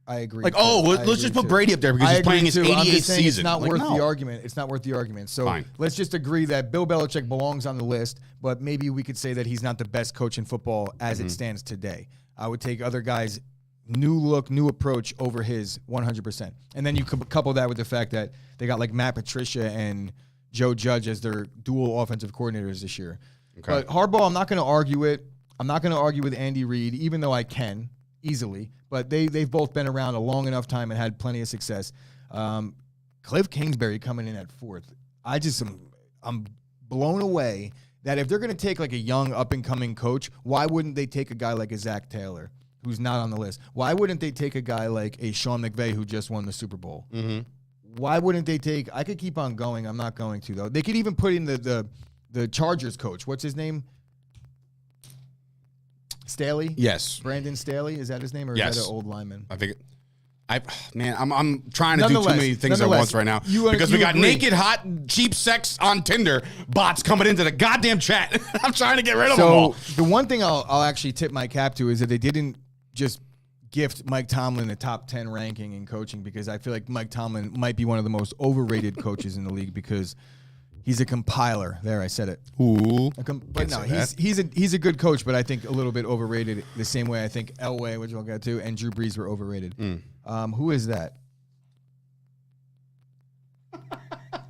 I agree. Let's just put Brady up there because he's playing his 88th season. It's not worth the argument. It's not worth the argument. So fine. Let's just agree that Bill Belichick belongs on the list, but maybe we could say that he's not the best coach in football as it stands today. I would take other guys' new look, new approach over his 100%. And then you couple that with the fact that they got Matt Patricia and Joe Judge as their dual offensive coordinators this year. Okay. But Harbaugh, I'm not going to argue it. I'm not going to argue with Andy Reid, even though I can easily. But they've both been around a long enough time and had plenty of success. Cliff Kingsbury coming in at 4th. I'm blown away that if they're going to take a young up-and-coming coach, why wouldn't they take a guy like a Zach Taylor, who's not on the list? Why wouldn't they take a guy like a Sean McVay, who just won the Super Bowl? Mm-hmm. Why wouldn't they take – I could keep on going. I'm not going to, though. They could even put in the Chargers coach. What's his name? Staley? Yes. Brandon Staley? Is that his name, or is that an old lineman? I think I'm trying to do too many things at once right now because we got naked, hot, cheap sex on Tinder bots coming into the goddamn chat. I'm trying to get rid of them all. So the one thing I'll actually tip my cap to is that they didn't just gift Mike Tomlin a top 10 ranking in coaching, because I feel like Mike Tomlin might be one of the most overrated coaches in the league because he's a compiler. There, I said it. Ooh. But no, he's a good coach, but I think a little bit overrated the same way I think Elway, which we'll get to, and Drew Brees were overrated. Who is that?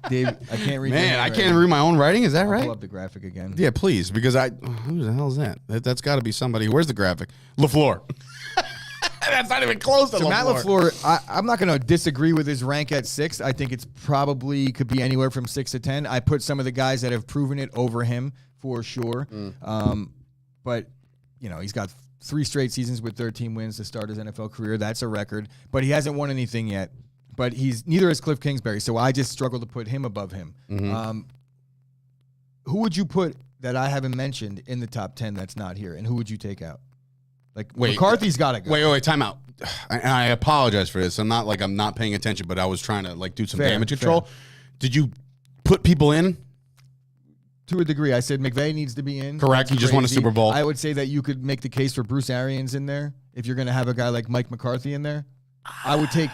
Dave, I can't read. Man, I can't read my own writing. Is that right? Pull up the graphic again. Yeah, please, because who the hell is that? That's got to be somebody. Where's the graphic? LaFleur. That's not even close to So Matt LaFleur. I'm not going to disagree with his rank at 6. I think it's probably could be anywhere from 6 to 10. I put some of the guys that have proven it over him for sure. But, he's got 3 straight seasons with 13 wins to start his NFL career. That's a record. But he hasn't won anything yet. But neither is Cliff Kingsbury. So I just struggle to put him above him. Who would you put that I haven't mentioned in the top 10 that's not here? And who would you take out? McCarthy's got to go. Wait, time out. And I apologize for this. I'm not paying attention, but I was trying to do some damage control. Did you put people in? To a degree. I said McVay needs to be in. Correct. You just won a Super Bowl. I would say that you could make the case for Bruce Arians in there if you're going to have a guy like Mike McCarthy in there. I would take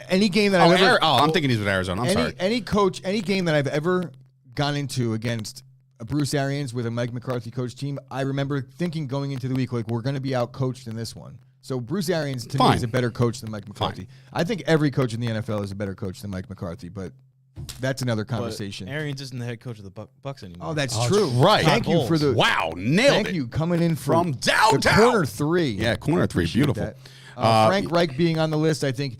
any game that I've ever... I'm thinking he's with Arizona. I'm sorry. Any coach, any game that I've ever gone into against a Bruce Arians with a Mike McCarthy coach team, I remember thinking going into the week, we're going to be out-coached in this one. So Bruce Arians, to me, is a better coach than Mike McCarthy. I think every coach in the NFL is a better coach than Mike McCarthy, but that's another conversation. But Arians isn't the head coach of the Bucs anymore. Oh, that's true. Right. Thank you for the... Wow, nailed it. Thank you, coming in from downtown. The corner 3. Yeah, corner 3. Beautiful. Frank Reich being on the list, I think,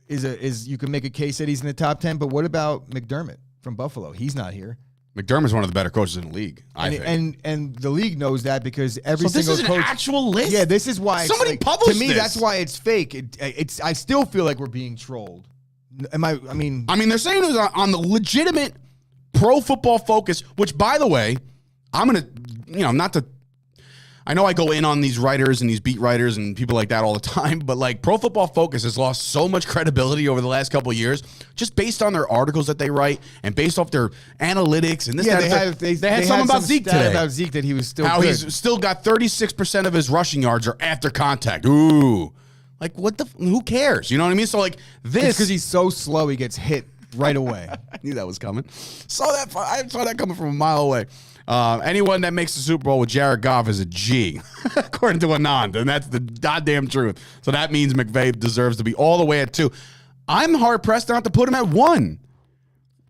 is you can make a case that he's in the top 10, but what about McDermott from Buffalo? He's not here. McDermott's one of the better coaches in the league, I think. And the league knows that because every this single is coach... an actual list? Yeah, this is why somebody published to me, this. that's why it's fake. I still feel like we're being trolled. I mean, they're saying it was on the legitimate Pro Football Focus, which, by the way, I'm going to, not to... I know I go in on these writers and these beat writers and people like that all the time, but Pro Football Focus has lost so much credibility over the last couple of years just based on their articles that they write and based off their analytics and this. Yeah, they had something about Zeke today. About Zeke that he was still how good. He's still got 36% of his rushing yards are after contact. Ooh, what the? Who cares? You know what I mean? So this because he's so slow, he gets hit right away. I knew that was coming. I saw that coming from a mile away. Anyone that makes the Super Bowl with Jared Goff is a G, according to Anand, and that's the goddamn truth. So that means McVay deserves to be all the way at 2. I'm hard-pressed not to put him at 1.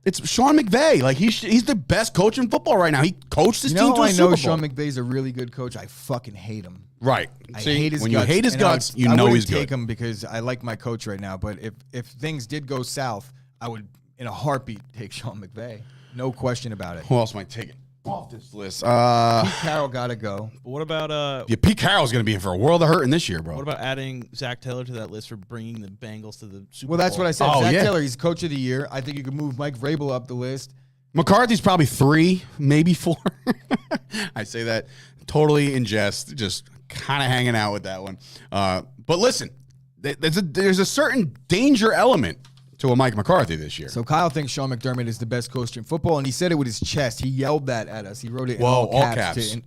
It's Sean McVay. He's the best coach in football right now. He coached his team to a Super Bowl. I know Sean McVay's a really good coach. I fucking hate him. Right. I hate his when guts. You hate his guts, you know he's good. I wouldn't take him because I like my coach right now, but if things did go south, I would, in a heartbeat, take Sean McVay. No question about it. Who else might take it off this list? Pete Carroll got to go. But what about Pete Carroll's going to be in for a world of hurting this year, bro. What about adding Zach Taylor to that list for bringing the Bengals to the Super Bowl? Well, that's what I said. Zach Taylor, he's coach of the year. I think you could move Mike Vrabel up the list. McCarthy's probably 3, maybe 4. I say that totally in jest, just kind of hanging out with that one. But listen, there's a certain danger element to a Mike McCarthy this year. So Kyle thinks Sean McDermott is the best coach in football, and he said it with his chest. He yelled that at us. He wrote it in all caps. To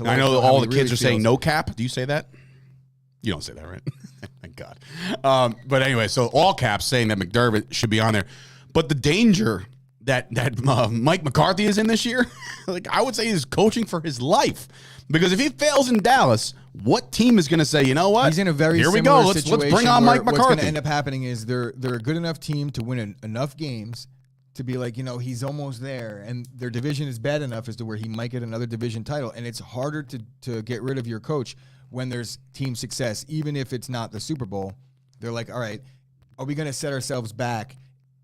I know all the kids are saying no cap. Do you say that? You don't say that, right? Thank God. But anyway, so all caps saying that McDermott should be on there. But the danger that Mike McCarthy is in this year, I would say he's coaching for his life. Because if he fails in Dallas, what team is going to say, you know what? He's in a very Here we similar go. Let's situation bring on Mike McCarthy. What's going to end up happening is they're a good enough team to win enough games to be like, he's almost there. And their division is bad enough as to where he might get another division title. And it's harder to get rid of your coach when there's team success, even if it's not the Super Bowl. They're like, all right, are we going to set ourselves back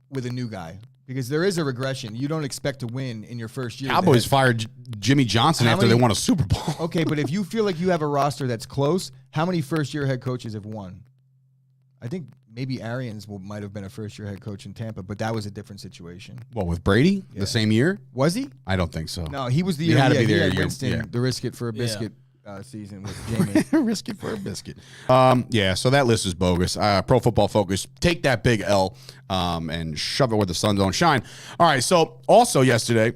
with a new guy? Because there is a regression. You don't expect to win in your first year. Cowboys fired Jimmy Johnson after they won a Super Bowl. Okay, but if you feel like you have a roster that's close, how many first-year head coaches have won? I think maybe Arians might have been a first-year head coach in Tampa, but that was a different situation. What, with Brady the same year? Was he? I don't think so. No, he was the year. He had to be he there. had Winston, the risk it for a biscuit season with Jamie. Risk it for a biscuit. So that list is bogus. Pro Football Focus, take that big L and shove it where the sun don't shine. All right, so also yesterday,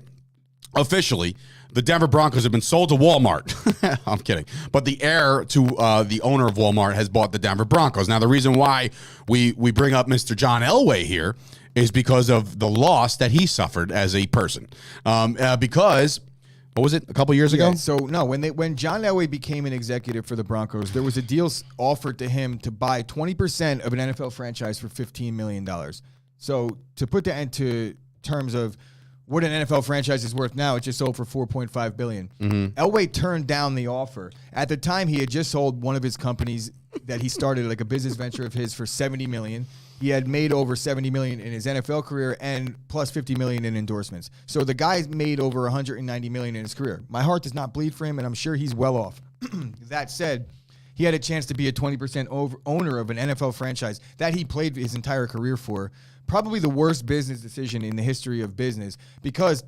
officially, the Denver Broncos have been sold to Walmart. I'm kidding. But the heir to the owner of Walmart has bought the Denver Broncos. Now, the reason why we bring up Mr. John Elway here is because of the loss that he suffered as a person. Because... What was it, a couple years ago? So, no, when John Elway became an executive for the Broncos, there was a deal offered to him to buy 20% of an NFL franchise for $15 million. So, to put that into terms of what an NFL franchise is worth now. It just sold for $4.5 billion. Elway turned down the offer. At the time, he had just sold one of his companies that he started, like a business venture of his, for $70 million. He had made over $70 million in his NFL career and plus $50 million in endorsements. So the guy's made over $190 million in his career. My heart does not bleed for him, and I'm sure he's well off. That said, he had a chance to be a 20% owner of an NFL franchise that he played his entire career for. Probably the worst business decision in the history of business, because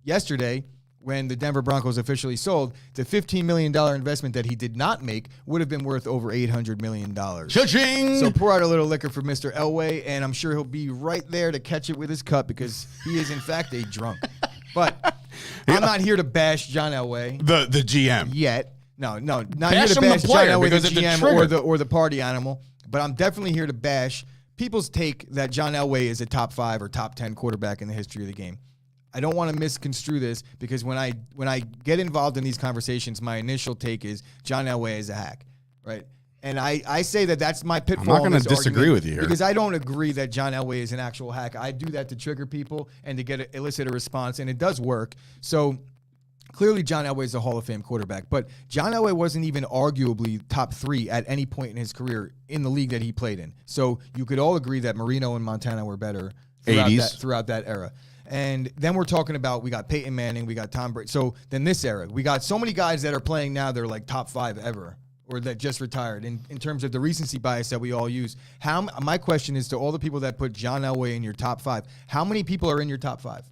yesterday, when the Denver Broncos officially sold, the $15 million investment that he did not make would have been worth over $800 million. Cha-ching! So pour out a little liquor for Mr. Elway, and I'm sure he'll be right there to catch it with his cup, because he is, in fact, a drunk. But I'm not here to bash John Elway. The GM. Yet. No, not Bash here to him, bash the player, John Elway, because the of the GM trigger. or the party animal. But I'm definitely here to bash people's take that John Elway is a top 5 or top 10 quarterback in the history of the game. I don't want to misconstrue this, because when I get involved in these conversations, my initial take is John Elway is a hack, right? And I say that that's my pitfall. I'm not going to disagree with you here, because I don't agree that John Elway is an actual hack. I do that to trigger people and to elicit a response, and it does work. So clearly, John Elway is a Hall of Fame quarterback, but John Elway wasn't even arguably top 3 at any point in his career in the league that he played in. So you could all agree that Marino and Montana were better throughout that era. And then we're talking about, we got Peyton Manning, we got Tom Brady. So then this era, we got so many guys that are playing now, they're like top 5 ever, or that just retired. In terms of the recency bias that we all use, my question is to all the people that put John Elway in your top 5, how many people are in your top 5?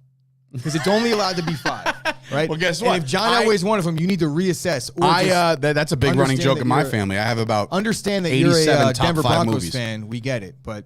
Because it's only allowed to be 5, right? Well, guess what? And if John Elway is one of them, you need to reassess. Or that's a big running joke in my family. I have about understand that you're a Denver Broncos movies. fan. We get it, but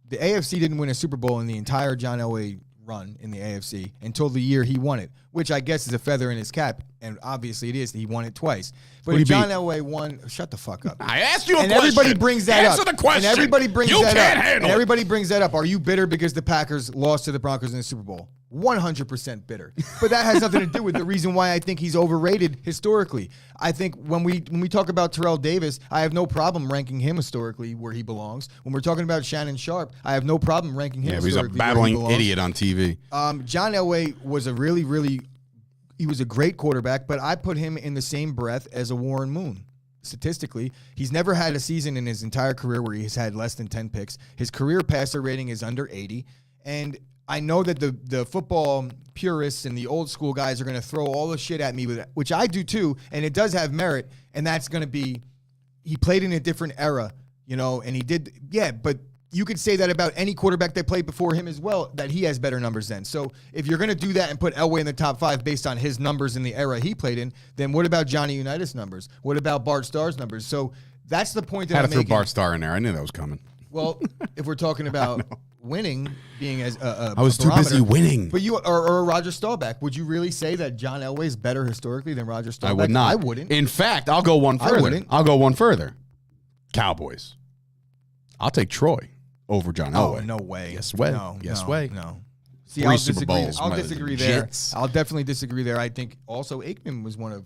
the AFC didn't win a Super Bowl in the entire John Elway run in the AFC until the year he won it, which I guess is a feather in his cap, and obviously it is. He won it twice. But if John Elway won, shut the fuck up. I asked you a question. And everybody brings that up. Answer the question. And everybody brings you that can't up. handle And it. everybody brings that up. Are you bitter because the Packers lost to the Broncos in the Super Bowl? 100% bitter. But that has nothing to do with the reason why I think he's overrated historically. I think when we talk about Terrell Davis, I have no problem ranking him historically where he belongs. When we're talking about Shannon Sharp, I have no problem ranking him historically. He's a babbling idiot on TV. John Elway was he was a great quarterback, but I put him in the same breath as a Warren Moon. Statistically, he's never had a season in his entire career where he's had less than 10 picks. His career passer rating is under 80. And I know that the football purists and the old school guys are going to throw all the shit at me, which I do too, and it does have merit, and that's going to be, he played in a different era, and he did, but you could say that about any quarterback that played before him as well, that he has better numbers than. So if you're going to do that and put Elway in the top 5 based on his numbers in the era he played in, then what about Johnny Unitas' numbers? What about Bart Starr's numbers? So that's the point that I'm making. Had to throw Bart Starr in there. I knew that was coming. Well, if we're talking about winning, being as I was too busy winning. But you or Roger Staubach, would you really say that John Elway is better historically than Roger Staubach? I would not. I wouldn't. In fact, I'll go one further. I wouldn't. I'll go one further. Cowboys. I'll take Troy over John Elway. Oh, no way. Yes way. No. See, 3 I'll Super disagree. Bowls. I'll disagree there. Jets. I'll definitely disagree there. I think also Aikman was one of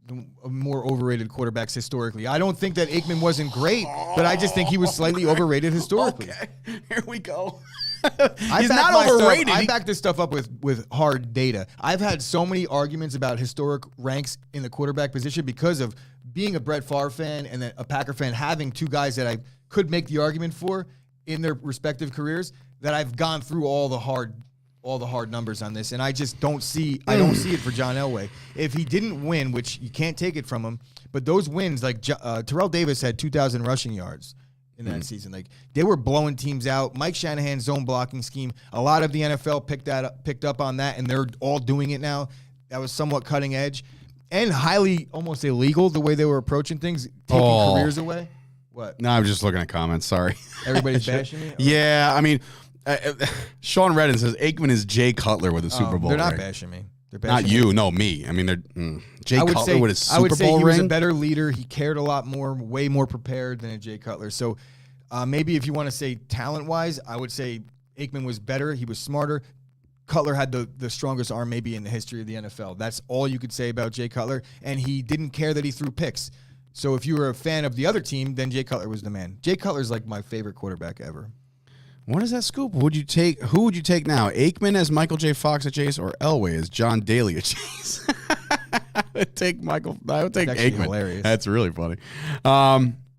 the more overrated quarterbacks historically. I don't think that Aikman wasn't great, but I just think he was slightly overrated historically. Okay, here we go. He's not overrated. I back this stuff up with hard data. I've had so many arguments about historic ranks in the quarterback position because of being a Brett Favre fan and a Packer fan, having 2 guys that I could make the argument for in their respective careers, that I've gone through all the hard numbers on this, and I just don't see it for John Elway. If he didn't win, which you can't take it from him, but those wins, like Terrell Davis had 2,000 rushing yards in that season. Like, they were blowing teams out. Mike Shanahan's zone blocking scheme, a lot of the NFL picked up on that, and they're all doing it now. That was somewhat cutting edge and highly almost illegal the way they were approaching things, taking careers away. What? No, I'm just looking at comments. Sorry. Everybody's bashing me? Yeah, I mean, Sean Redden says Aikman is Jay Cutler with a Super Bowl They're not ring. bashing me. They're bashing Not you, no, me. I mean, they're Jay Cutler with his Super Bowl ring. I would say he was a better leader. He cared a lot more, way more prepared than a Jay Cutler. So maybe if you want to say talent-wise, I would say Aikman was better. He was smarter. Cutler had the strongest arm maybe in the history of the NFL. That's all you could say about Jay Cutler. And he didn't care that he threw picks. So if you were a fan of the other team, then Jay Cutler was the man. Jay Cutler's like my favorite quarterback ever. What is that scoop? Who would you take now? Aikman as Michael J. Fox at Chase or Elway as John Daly at Chase? I would take Aikman. Hilarious. That's really funny.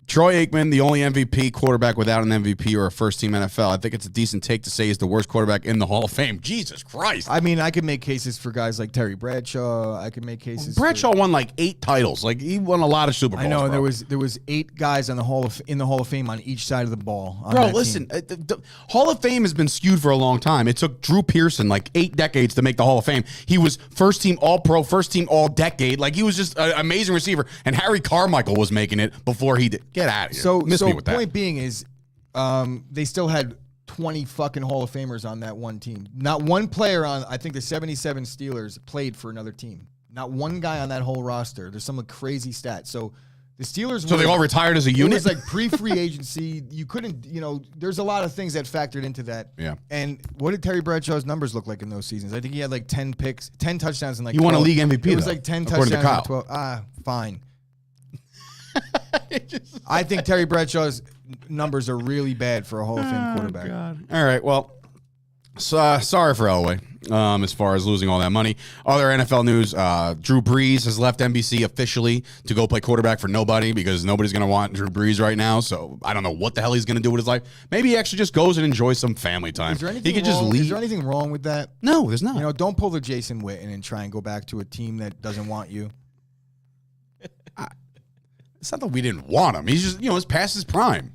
Troy Aikman, the only MVP quarterback without an MVP or a first-team NFL. I think it's a decent take to say he's the worst quarterback in the Hall of Fame. Jesus Christ. I mean, I could make cases for guys like Terry Bradshaw. I could make cases. Bradshaw won like 8 titles. Like he won a lot of Super Bowls. I know, and bro. there was 8 guys in the Hall of Fame on each side of the ball. Bro, listen, the Hall of Fame has been skewed for a long time. It took Drew Pearson like 8 decades to make the Hall of Fame. He was first-team All-Pro, first-team All-Decade. Like he was just an amazing receiver. And Harry Carmichael was making it before he did. Get out of here. So point being is, they still had 20 fucking Hall of Famers on that one team. Not one player on, I think the 77 Steelers played for another team. Not one guy on that whole roster. There's some crazy stats. So the Steelers. So they all retired as a unit? It was like pre-free agency. You couldn't, there's a lot of things that factored into that. Yeah. And what did Terry Bradshaw's numbers look like in those seasons? I think he had like 10 picks, 10 touchdowns and like He won a league MVP. It was like 10 touchdowns and 12. Fine. I think Terry Bradshaw's numbers are really bad for a Hall of Fame quarterback. God. All right, well, sorry for Elway as far as losing all that money. Other NFL news, Drew Brees has left NBC officially to go play quarterback for nobody because nobody's going to want Drew Brees right now, so I don't know what the hell he's going to do with his life. Maybe he actually just goes and enjoys some family time. Is there anything just leave. Is there anything wrong with that? No, there's not. Don't pull the Jason Witten and try and go back to a team that doesn't want you. It's not that we didn't want him. He's just, it's past his prime.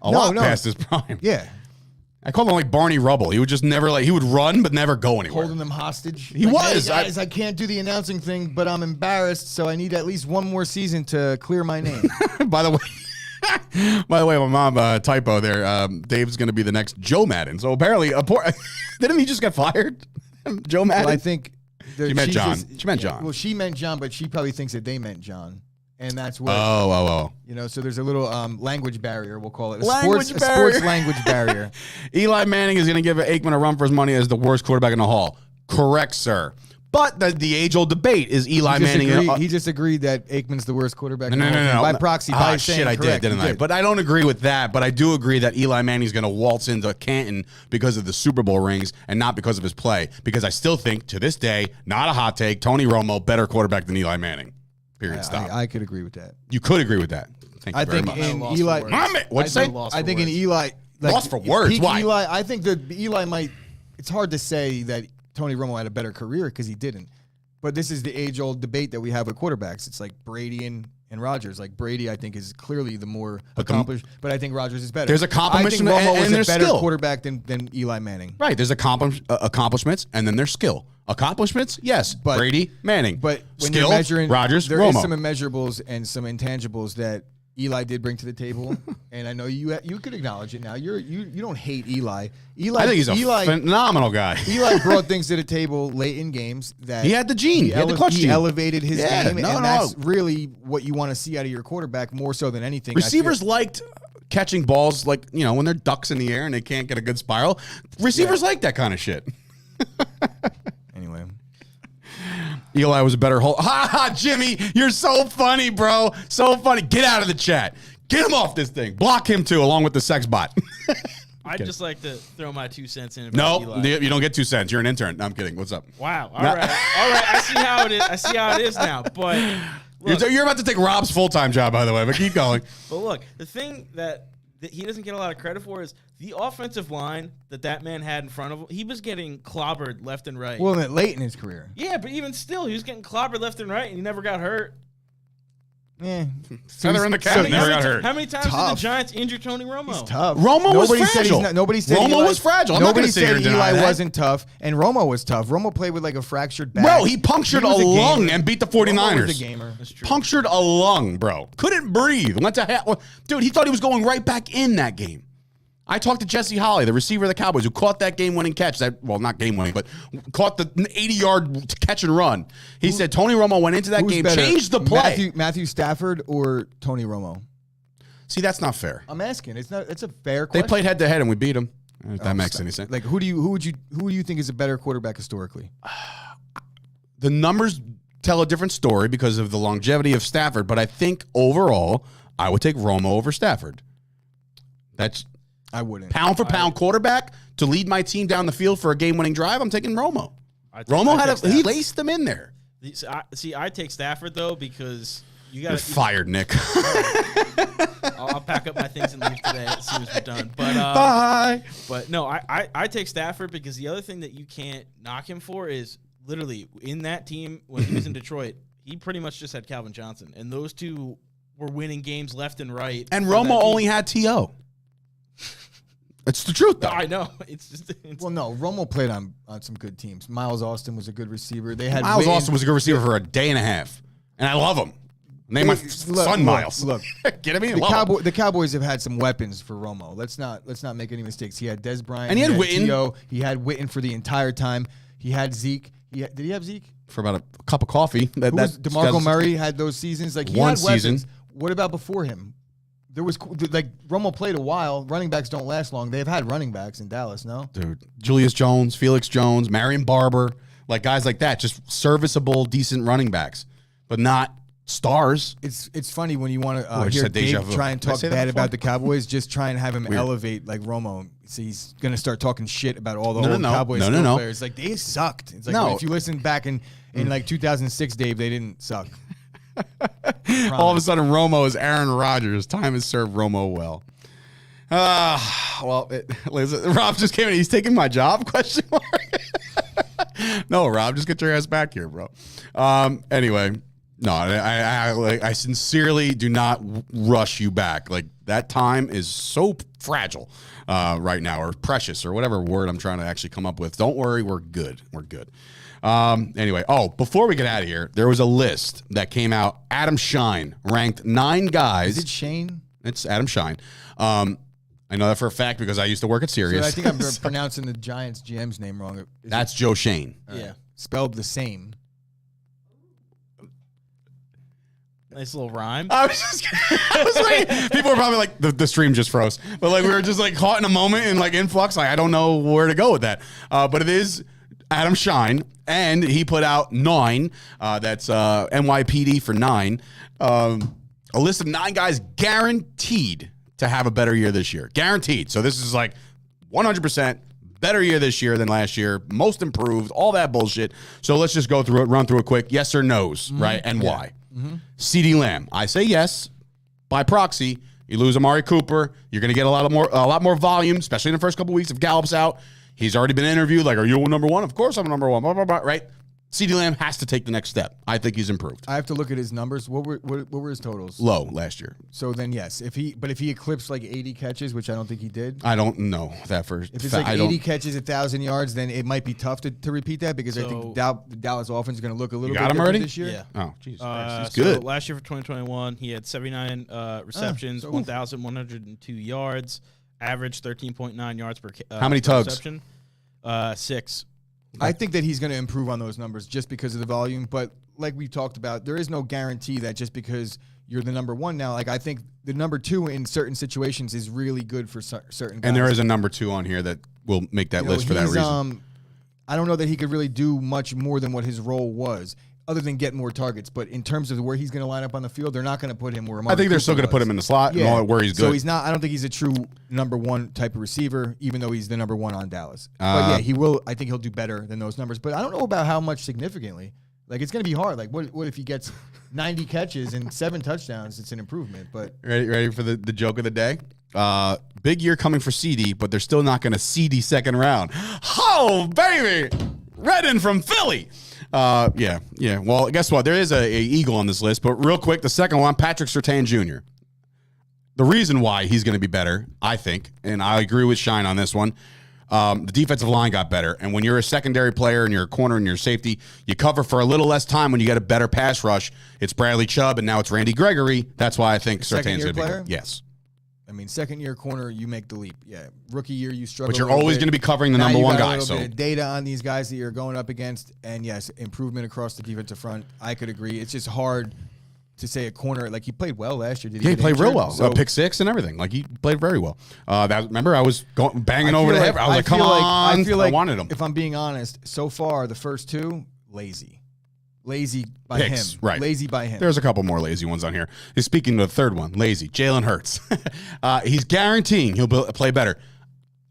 A lot past his prime. Yeah. I call him like Barney Rubble. He would just never he would run but never go anywhere. Holding them hostage. He was. Hey guys, I can't do the announcing thing, but I'm embarrassed, so I need at least one more season to clear my name. By the way, my mom typo there. Dave's going to be the next Joe Madden. So apparently, didn't he just get fired? Joe Madden. Well, I think she meant John. She meant John. Well, she meant John, but she probably thinks that they meant John. And that's what. Oh. So there's a little language barrier, we'll call it. A sports language barrier. Eli Manning is going to give Aikman a run for his money as the worst quarterback in the Hall. Correct, sir. But the age-old debate is Eli Manning. He just agreed that Aikman's the worst quarterback in the Hall. No. By proxy, by saying shit, I correct, did, didn't I? But I don't agree with that. But I do agree that Eli Manning's going to waltz into Canton because of the Super Bowl rings and not because of his play. Because I still think, to this day, not a hot take, Tony Romo, better quarterback than Eli Manning. Period. Stop. I could agree with that. You could agree with that. Thank you very much. In Eli, what'd you say? I think in Eli, lost for words. Why? Eli, I think that Eli might. It's hard to say that Tony Romo had a better career because he didn't. But this is the age-old debate that we have with quarterbacks. It's like Brady and Rodgers. Like Brady, I think, is clearly the more accomplished, but I think Rodgers is better. There's accomplishments. I think Romo and was a better skill. quarterback than Eli Manning. Right. There's accomplishments, and then there's skill. Accomplishments, yes. But Brady, Manning. But when skill, you're measuring, Rodgers, there Romo. is some immeasurables and some intangibles that Eli did bring to the table, and I know you could acknowledge it now. You don't hate Eli. I think he's a phenomenal guy. Eli brought things to the table late in games that he had the gene. He had the clutch gene. He elevated his game, and that's really what you want to see out of your quarterback more so than anything. Receivers liked catching balls like, when they're ducks in the air and they can't get a good spiral. Receivers like that kind of shit. Anyway. Eli was a better hole. Ha, Jimmy, you're so funny, bro. So funny. Get out of the chat. Get him off this thing. Block him too, along with the sex bot. I'd just like to throw my 2 cents in. No, Eli. you don't get 2 cents. You're an intern. No, I'm kidding. What's up? Wow. All right. I see how it is. I see how it is now. But look, you're about to take Rob's full-time job, by the way, but keep going. But look, the thing that he doesn't get a lot of credit for is the offensive line that man had in front of him. He was getting clobbered left and right. Well, late in his career. Yeah, but even still, he was getting clobbered left and right, and he never got hurt. Yeah. Feather in the cap. Never got hurt. How many times did the Giants injure Tony Romo? He's tough. Romo was fragile. Nobody said Romo was fragile. Nobody said Eli wasn't tough, and Romo was tough. Romo played with like a fractured back. Bro, he punctured a lung and beat the 49ers. Romo was a gamer. That's true. Punctured a lung, bro. Couldn't breathe. Went to dude, he thought he was going right back in that game. I talked to Jesse Holley, the receiver of the Cowboys, who caught that game-winning catch. Not game-winning, but caught the 80-yard catch and run. He said Tony Romo went into that game, changed the play. Matthew Stafford or Tony Romo? See, that's not fair. I'm asking. It's a fair question. They played head-to-head, and we beat them. If that makes any sense. Like, who do you think is a better quarterback historically? The numbers tell a different story because of the longevity of Stafford, but I think overall, I would take Romo over Stafford. I wouldn't. Pound for pound quarterback to lead my team down the field for a game-winning drive, I'm taking Romo. He laced them in there. I take Stafford, though, because You're fired, Nick. I'll pack up my things and leave today as soon as we're done. But bye. But no, I take Stafford because the other thing that you can't knock him for is literally in that team when he was in Detroit, he pretty much just had Calvin Johnson, and those two were winning games left and right. And Romo only had T.O. It's the truth, though. I know. Well, no, Romo played on some good teams. Miles Austin was a good receiver. Miles Austin was a good receiver for a day and a half, and I love him. Name my son Miles. Look, get me. The Cowboys have had some weapons for Romo. Let's not make any mistakes. He had Des Bryant, and he had Witten. T.O. He had Witten for the entire time. He had Zeke. Did he have Zeke for about a cup of coffee? DeMarco Murray had those seasons. Like he one had weapons. season. What about before him? There was Romo played a while. Running backs don't last long. They've had running backs in Dallas, no? Dude, Julius Jones, Felix Jones, Marion Barber, like guys like that, just serviceable, decent running backs, but not stars. It's funny when you want to hear Dave try and talk bad about the Cowboys, just try and have him elevate like Romo. So he's going to start talking shit about all the old Cowboys players. Like, they sucked. It's like, if you listen back in like 2006, Dave, they didn't suck. All of a sudden, Romo is Aaron Rodgers. Time has served Romo well. Rob just came in. He's taking my job? Question mark. No, Rob, just get your ass back here, bro. Anyway, no, I sincerely do not rush you back. Like, that time is so fragile right now, or precious, or whatever word I'm trying to actually come up with. Don't worry, we're good. We're good. Anyway, before we get out of here, there was a list that came out. Adam Shine ranked 9 guys. Is it Shane? It's Adam Shine. I know that for a fact because I used to work at Sirius. So I think I'm pronouncing the Giants GM's name wrong. That's Joe Shane. Yeah. Spelled the same. Nice little rhyme. I was like, people were probably like, the stream just froze. But like, we were just like caught in a moment in like influx. Like, I don't know where to go with that. But it is Adam Shine, and he put out 9. That's NYPD for 9. A list of 9 guys guaranteed to have a better year this year. Guaranteed. So this is like 100% better year this year than last year. Most improved, all that bullshit. So let's just go through it, run through it quick. Yes or no's, right? And why? CeeDee Lamb. I say yes. By proxy, you lose Amari Cooper. You're going to get a lot more volume, especially in the first couple weeks if Gallup's out. He's already been interviewed. Like, are you number one? Of course I'm number one. Blah, blah, blah, right? CeeDee Lamb has to take the next step. I think he's improved. I have to look at his numbers. What were his totals? Low last year. So then, yes. If he eclipsed like 80 catches, which I don't think he did. I don't know that first. If it's like 80 catches, 1,000 yards, then it might be tough to repeat that because I think the Dallas offense is going to look a little bit different this year. Yeah. Oh, Jesus Christ. He's good. So last year for 2021, he had 79 receptions, 1,102 yards, average 13.9 yards per How many tugs? reception. 6. I think that he's going to improve on those numbers just because of the volume. But like we talked about, there is no guarantee that just because you're the number one now, like I think the number 2 in certain situations is really good for certain guys. And there is a number 2 on here that will make that list for that reason. I don't know that he could really do much more than what his role was, other than get more targets. But in terms of where he's going to line up on the field, they're not going to put him where I think they're still going to put him in the slot and all where he's good. So he's not. I don't think he's a true number 1 type of receiver, even though he's the number 1 on Dallas. But yeah, he will. I think he'll do better than those numbers. But I don't know about how much significantly. Like, it's going to be hard. Like, what if he gets 90 catches and 7 touchdowns? It's an improvement. But ready for the joke of the day? Big year coming for CeeDee, but they're still not going to CeeDee second round. Oh, baby! Redden from Philly. Yeah. Well, guess what? There is a Eagle on this list, but real quick, the second one, Patrick Surtain Jr. The reason why he's going to be better, I think, and I agree with Shine on this one, the defensive line got better, and when you're a secondary player and you're a corner and you're a safety, you cover for a little less time when you get a better pass rush. It's Bradley Chubb, and now it's Randy Gregory. That's why I think Surtain's going to be good. Yes. I mean, second-year corner, you make the leap. Yeah, rookie year, you struggle. But you're always going to be covering the number 1 guy. A little bit of data on these guys that you're going up against, and yes, improvement across the defensive front. I could agree. It's just hard to say a corner. Like, he played well last year. He played real well. So, pick 6 and everything. Like, he played very well. Remember, I was banging over the head. I was like, come on. I wanted him. If I'm being honest, so far, the first 2, lazy. Lazy by picks, him. right? Lazy by him. There's a couple more lazy ones on here. He's speaking of the third one, lazy. Jalen Hurts. He's guaranteeing he'll play better.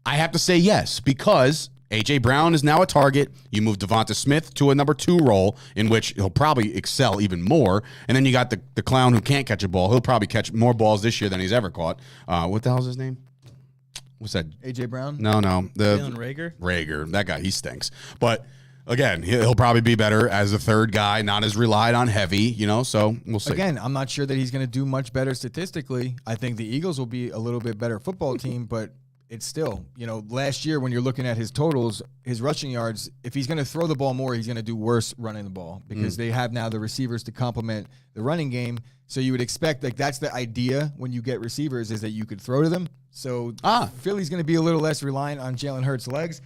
I have to say yes, because A.J. Brown is now a target. You move Devonta Smith to a number 2 role in which he'll probably excel even more. And then you got the clown who can't catch a ball. He'll probably catch more balls this year than he's ever caught. What the hell's his name? What's that? A.J. Brown? No. Jalen Reagor? Reagor. That guy, he stinks. But again, he'll probably be better as a third guy, not as relied on heavy, so we'll see. Again, I'm not sure that he's going to do much better statistically. I think the Eagles will be a little bit better football team, but it's still, last year when you're looking at his totals, his rushing yards, if he's going to throw the ball more, he's going to do worse running the ball because they have now the receivers to complement the running game. So you would expect, that's the idea when you get receivers is that you could throw to them. So Philly's going to be a little less reliant on Jalen Hurts' legs.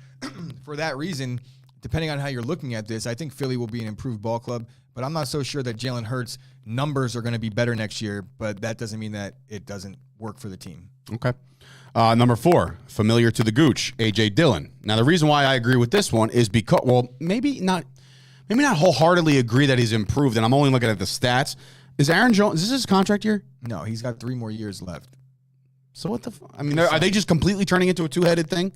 For that reason, depending on how you're looking at this, I think Philly will be an improved ball club, but I'm not so sure that Jalen Hurts' numbers are going to be better next year, but that doesn't mean that it doesn't work for the team. Okay. Number 4, familiar to the Gooch, A.J. Dillon. Now, the reason why I agree with this one is because, maybe not wholeheartedly agree that he's improved, and I'm only looking at the stats. Is Aaron Jones, is this his contract year? No, he's got 3 more years left. So what the are they just completely turning into a two-headed thing?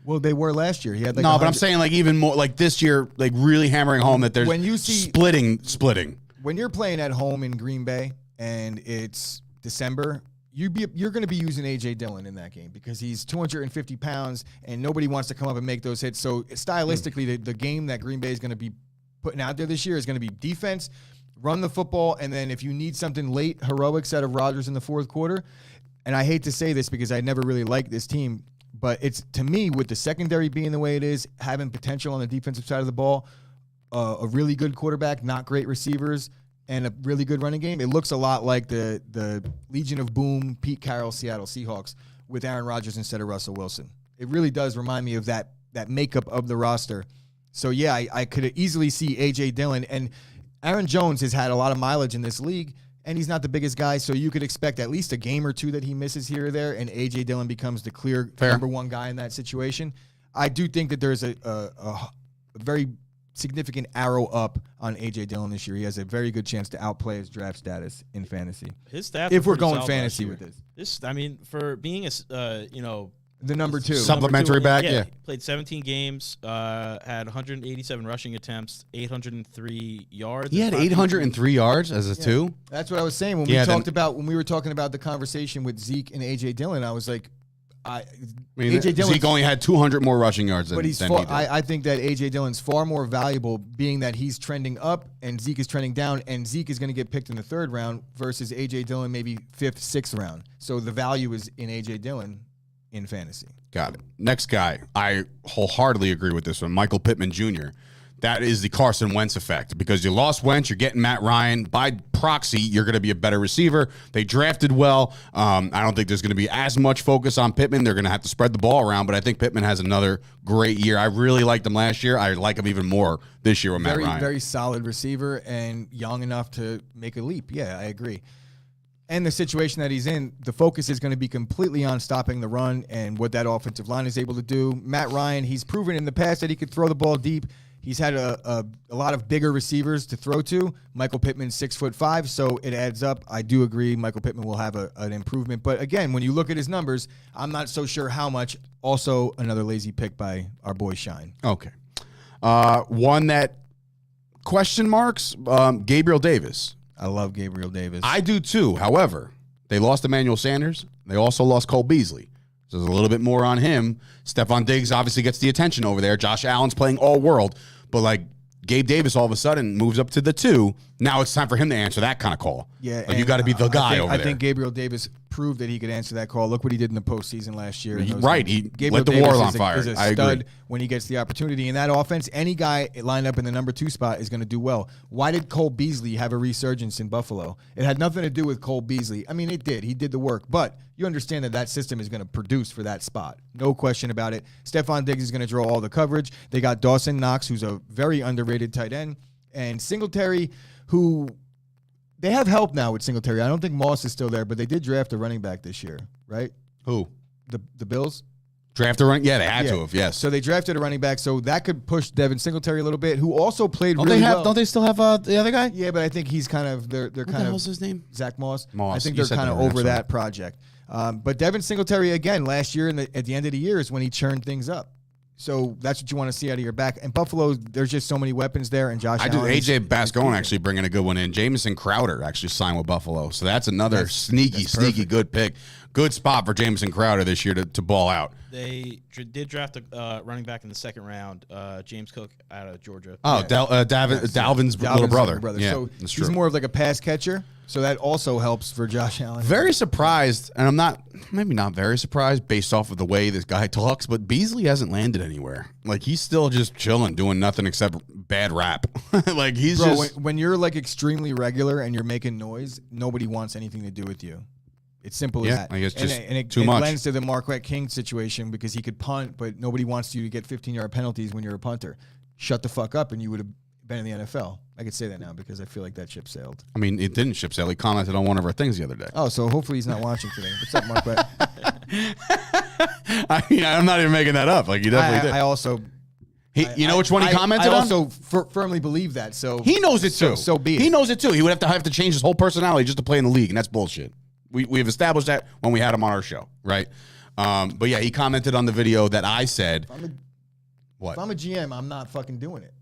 Well, they were last year. He had but I'm saying even more this year, really hammering home that there's when you see splitting. When you're playing at home in Green Bay and it's December, you're going to be using A.J. Dillon in that game because he's 250 pounds and nobody wants to come up and make those hits. So stylistically, the game that Green Bay is going to be putting out there this year is going to be defense, run the football, and then if you need something late, heroics out of Rodgers in the fourth quarter. And I hate to say this because I never really liked this team, but it's, to me, with the secondary being the way it is, having potential on the defensive side of the ball, a really good quarterback, not great receivers, and a really good running game, it looks a lot like the Legion of Boom, Pete Carroll, Seattle Seahawks with Aaron Rodgers instead of Russell Wilson. It really does remind me of that makeup of the roster. So, yeah, I could easily see A.J. Dillon. And Aaron Jones has had a lot of mileage in this league, and he's not the biggest guy, so you could expect at least a game or two that he misses here or there, and A.J. Dillon becomes the clear number 1 guy in that situation. I do think that there's a very significant arrow up on A.J. Dillon this year. He has a very good chance to outplay his draft status in fantasy. His stats, if we're going fantasy with this. For being the number 2 supplementary back, yeah. Played 17 games, had 187 rushing attempts, 803 yards. He had 803 yards as a 2. That's what I was saying when we were talking about the conversation with Zeke and A.J. Dillon. I was like, A.J. Dillon, Zeke only had 200 more rushing yards than he did. I think that A.J. Dillon's far more valuable, being that he's trending up and Zeke is trending down, and Zeke is going to get picked in the 3rd round versus A.J. Dillon maybe 5th, 6th round. So the value is in A.J. Dillon in fantasy. Got it. Next guy, I wholeheartedly agree with this one, Michael Pittman Jr. That is the Carson Wentz effect because you lost Wentz, you're getting Matt Ryan. By proxy, you're going to be a better receiver. They drafted well. I don't think there's going to be as much focus on Pittman. They're going to have to spread the ball around, but I think Pittman has another great year. I really liked him last year. I like him even more this year with Matt Ryan. Very solid receiver and young enough to make a leap. Yeah, I agree. And the situation that he's in, the focus is going to be completely on stopping the run and what that offensive line is able to do. Matt Ryan, he's proven in the past that he could throw the ball deep. He's had a lot of bigger receivers to throw to. Michael Pittman's 6'5", so it adds up. I do agree Michael Pittman will have an improvement. But again, when you look at his numbers, I'm not so sure how much. Also, another lazy pick by our boy Shine. Okay. One that question marks, Gabriel Davis. I love Gabriel Davis. I do too. However, they lost Emmanuel Sanders. They also lost Cole Beasley. So there's a little bit more on him. Stephon Diggs obviously gets the attention over there. Josh Allen's playing all world. But Gabe Davis all of a sudden moves up to the 2. Now it's time for him to answer that kind of call. Yeah, you got to be the guy over there. I think Gabriel Davis proved that he could answer that call. Look what he did in the postseason last year. Right, he lit the world on fire. Is a stud when he gets the opportunity in that offense. Any guy lined up in the number 2 spot is going to do well. Why did Cole Beasley have a resurgence in Buffalo? It had nothing to do with Cole Beasley. I mean, it did. He did the work, but you understand that system is going to produce for that spot. No question about it. Stephon Diggs is going to draw all the coverage. They got Dawson Knox, who's a very underrated tight end, and Singletary, who they have help now with Singletary. I don't think Moss is still there, but they did draft a running back this year, right? Who? The Bills. Draft a running? Yeah, they had to have. Yes. So they drafted a running back, so that could push Devin Singletary a little bit, who also played Don't really they have? well. Don't they still have the other guy? Yeah, but I think he's kind of they're What kind the of hell's his name? Zach Moss. Moss. I think You they're said kind of that right, over I'm sorry. that project. But Devin Singletary again last year at the end of the year is when he churned things up. So that's what you want to see out of your back. And Buffalo, there's just so many weapons there. And Josh Allen. AJ Bascone actually bringing a good one in. Jamison Crowder actually signed with Buffalo, so that's another sneaky good pick. Good spot for Jamison Crowder this year to ball out. They did draft a running back in the second round, James Cook out of Georgia. Oh, Dalvin's little brother. Yeah, so that's he's true. more of like a pass catcher. So that also helps for Josh Allen. Very surprised, and I'm maybe not very surprised based off of the way this guy talks, but Beasley hasn't landed anywhere. Like, he's still just chilling, doing nothing except bad rap. Like, he's just... When you're like extremely regular and you're making noise, nobody wants anything to do with you. It's simple as that. I guess just it too much. It lends to the Marquette King situation because he could punt, but nobody wants you to get 15-yard penalties when you're a punter. Shut the fuck up, and you would have been in the NFL. I could say that now because I feel like that ship sailed. I mean, it didn't ship sail. He commented on one of our things the other day. Oh, so hopefully he's not watching today. What's up, Marquette? I mean, I'm not even making that up. Like, you definitely did. I also... You know which one he commented on? I also firmly believe that. So he knows it too. So be it. He knows it too. He would have to change his whole personality just to play in the league, and that's bullshit. We've established that when we had him on our show, right? But yeah, he commented on the video that I said. What? If I'm a GM, I'm not fucking doing it.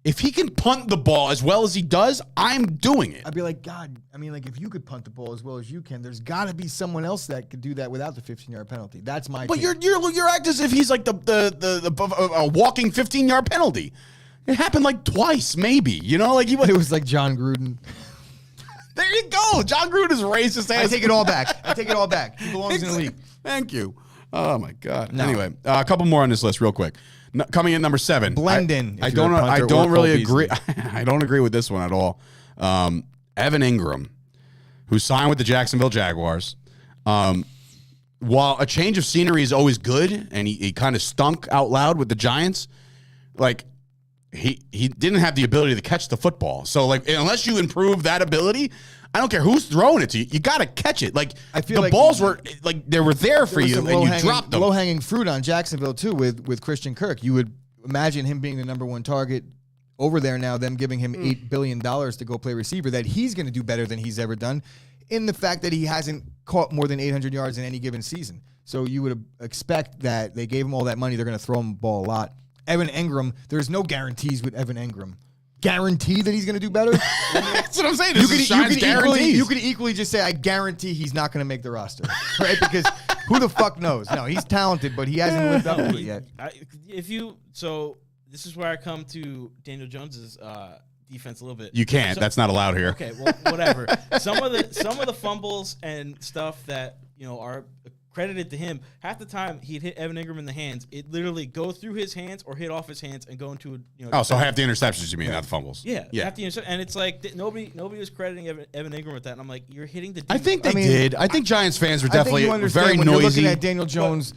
If he can punt the ball as well as he does, I'm doing it. I'd be like, God, I mean, like, if you could punt the ball as well as you can, there's got to be someone else that could do that without the 15-yard penalty. That's my. But team. you're acting as if he's like a walking 15-yard penalty. It happened like twice, maybe. You know, like it was like John Gruden. There you go. John Gruden is racist ass. I take it all back. He belongs in the league. Thank you. Oh my God. No. Anyway, a couple more on this list, real quick. Coming in number 7. Blendon. I don't really agree. I don't agree with this one at all. Evan Ingram, who signed with the Jacksonville Jaguars. While a change of scenery is always good, and he kind of stunk out loud with the Giants, like he didn't have the ability to catch the football. So like, unless you improve that ability, I don't care who's throwing it to you. You got to catch it. Like, I feel the balls were like they were there for you, and you dropped them. Low-hanging fruit on Jacksonville too with Christian Kirk. You would imagine him being the number one target over there now. Them giving him $8 billion to go play receiver. That he's going to do better than he's ever done. In the fact that he hasn't caught more than 800 yards in any given season. So you would expect that they gave him all that money. They're going to throw him the ball a lot. Evan Ingram, there's no guarantees with Evan Ingram. Guarantee that he's going to do better? That's what I'm saying. You could equally just say, I guarantee he's not going to make the roster. Right? Because who the fuck knows? No, he's talented, but he hasn't lived up to it yet. So this is where I come to Daniel Jones's defense a little bit. You can't. That's not allowed here. Okay, well, whatever. some of the fumbles and stuff that are credited to him. Half the time he'd hit Evan Ingram in the hands. It literally go through his hands or hit off his hands and go into so half the interceptions you mean, not the fumbles. Yeah. Half the interceptions, and it's like nobody was crediting Evan Ingram with that. And I'm like, you're hitting the. I think they did. I think Giants fans were definitely very when noisy. You're looking at Daniel Jones.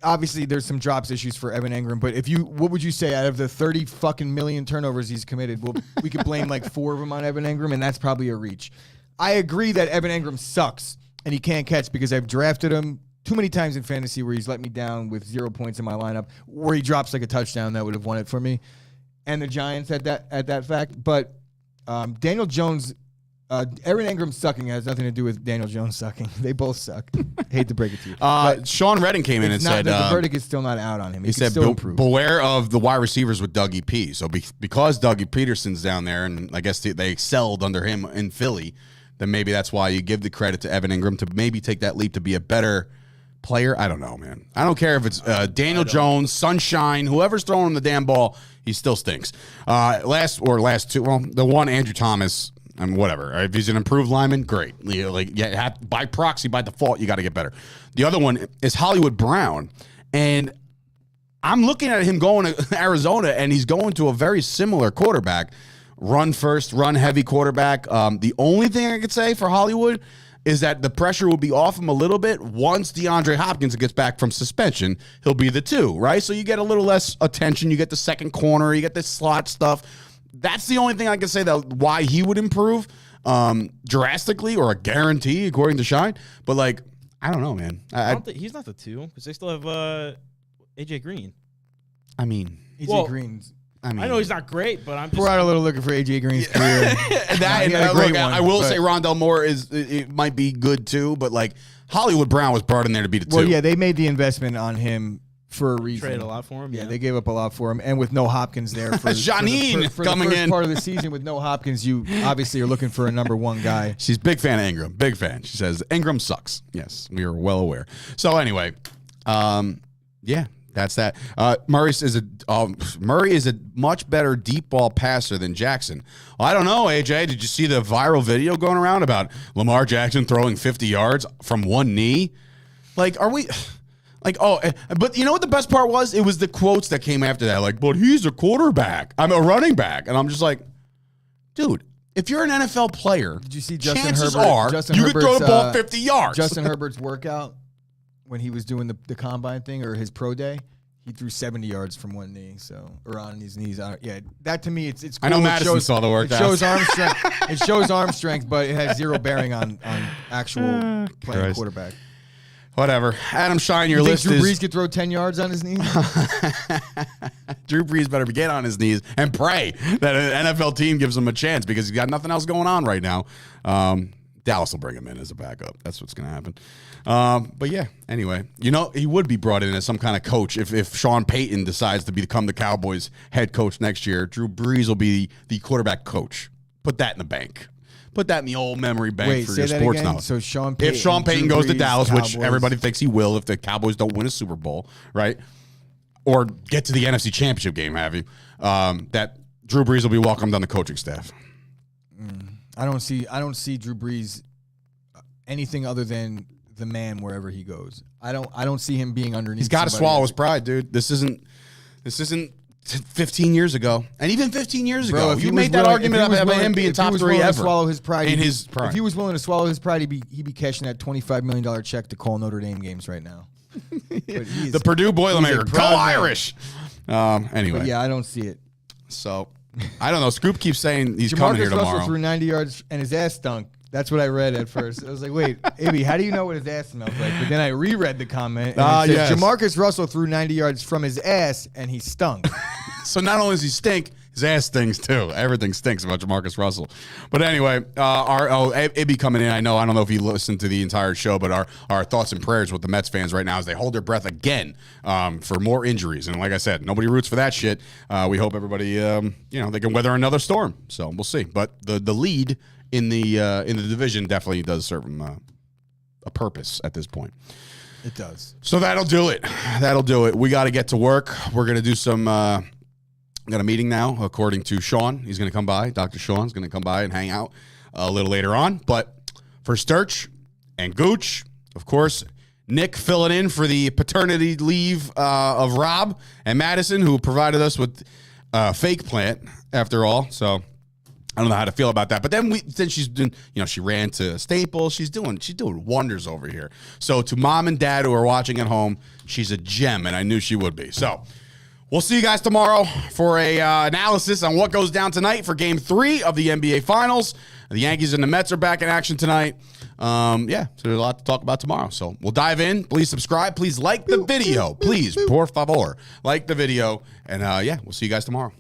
Obviously, there's some drops issues for Evan Ingram, but what would you say out of the 30 fucking million turnovers he's committed? Well, we could blame like 4 of them on Evan Ingram, and that's probably a reach. I agree that Evan Ingram sucks and he can't catch because I've drafted him too many times in fantasy where he's let me down with 0 points in my lineup, where he drops like a touchdown that would have won it for me, and the Giants at that fact. But Daniel Jones. Evan Ingram sucking has nothing to do with Daniel Jones sucking. They both suck. Hate to break it to you. Sean Redden came in and said the verdict is still not out on him. He said, beware of the wide receivers with Dougie P. So because Dougie Peterson's down there, and I guess they excelled under him in Philly, then maybe that's why you give the credit to Evan Ingram to maybe take that leap to be a better player. I don't know, man. I don't care if it's Daniel Jones, Sunshine, whoever's throwing him the damn ball, he still stinks. Last two, well, the one, Andrew Thomas, I mean, whatever. If he's an improved lineman, great. By proxy, by default, you got to get better. The other one is Hollywood Brown. And I'm looking at him going to Arizona, and he's going to a very similar quarterback. Run first, run heavy quarterback. The only thing I could say for Hollywood is that the pressure will be off him a little bit. Once DeAndre Hopkins gets back from suspension, he'll be the 2, right? So you get a little less attention. You get the second corner. You get the slot stuff. That's the only thing I can say that why he would improve drastically or a guarantee, according to Shine. But, like, I don't know, man. He's not the 2 because they still have AJ Green. I mean, AJ Green's. I know he's not great, but I'm just... Pour out a little looking for AJ Green's career. I will say Rondell Moore it might be good too, but like Hollywood Brown was brought in there to be the 2. Well, yeah, they made the investment on him for a reason. Traded a lot for him. Yeah, they gave up a lot for him, and with no Hopkins there for Janine for coming the first in part of the season with no Hopkins, you obviously are looking for a number 1 guy. She's a big fan of Ingram. Big fan. She says Ingram sucks. Yes, we are well aware. So anyway, yeah. That's that. Murray is a much better deep ball passer than Jackson. Well, I don't know, AJ. Did you see the viral video going around about Lamar Jackson throwing 50 yards from one knee? Like, are we... Like, but you know what the best part was? It was the quotes that came after that. Like, but he's a quarterback. I'm a running back. And I'm just like, dude, if you're an NFL player, did you see Justin chances Herbert, are Justin you Herbert's, could throw the ball 50 yards. Justin Herbert's workout when he was doing the combine thing or his pro day, he threw 70 yards from one knee, or on his knees. Yeah, that to me, it's cool. I know Madison saw the workout. It shows arm strength. It shows arm strength, but it has zero bearing on actual playing quarterback. Whatever. Adam Shine, your list Drew Brees could throw 10 yards on his knees? Drew Brees better get on his knees and pray that an NFL team gives him a chance because he's got nothing else going on right now. Dallas will bring him in as a backup. That's what's going to happen. But yeah, anyway, he would be brought in as some kind of coach if Sean Payton decides to become the Cowboys head coach next year. Drew Brees will be the quarterback coach. Put that in the bank. Put that in the old memory bank for your sports knowledge. So Sean Payton, if Sean Payton goes to Dallas, Cowboys, which everybody thinks he will if the Cowboys don't win a Super Bowl, right? Or get to the NFC Championship game, that Drew Brees will be welcomed on the coaching staff. I don't see Drew Brees anything other than the man wherever he goes. I don't see him being underneath. He's got to swallow his pride, dude. This isn't 15 years ago, and even 15 years ago, you made that argument about him being top 3 ever. Swallow his pride in his prime. If he was willing to swallow his pride, he'd be cashing that $25 million check to call Notre Dame games right now. The Purdue Boilermaker, go Irish. Anyway, but yeah, I don't see it. So I don't know. Scoop keeps saying he's Jamarcus coming here tomorrow. Russell threw 90 yards and his ass stunk. That's what I read at first. I was like, wait, Abby, how do you know what his ass smells like? But then I reread the comment. And it says, Jamarcus Russell threw 90 yards from his ass and he stunk. So not only does he stink, his ass stinks too. Everything stinks about Jamarcus Russell. But anyway, Abby coming in. I don't know if he listened to the entire show, but our thoughts and prayers with the Mets fans right now as they hold their breath again for more injuries. And like I said, nobody roots for that shit. We hope everybody, they can weather another storm. So we'll see. But the lead in the division definitely does serve him a purpose at this point. It does. So that'll do it. We got to get to work. We're going to do some. Got a meeting now, according to Sean. He's going to come by. Dr. Sean's going to come by and hang out a little later on. But for Sturch and Gooch, of course, Nick filling in for the paternity leave of Rob and Madison, who provided us with a fake plant after all. So I don't know how to feel about that. But then she's doing, she ran to Staples. She's doing wonders over here. So to mom and dad who are watching at home, she's a gem, and I knew she would be. So we'll see you guys tomorrow for a analysis on what goes down tonight for Game 3 of the NBA Finals. The Yankees and the Mets are back in action tonight. So there's a lot to talk about tomorrow. So we'll dive in. Please subscribe. Please like the video. Please, por favor, like the video. And we'll see you guys tomorrow.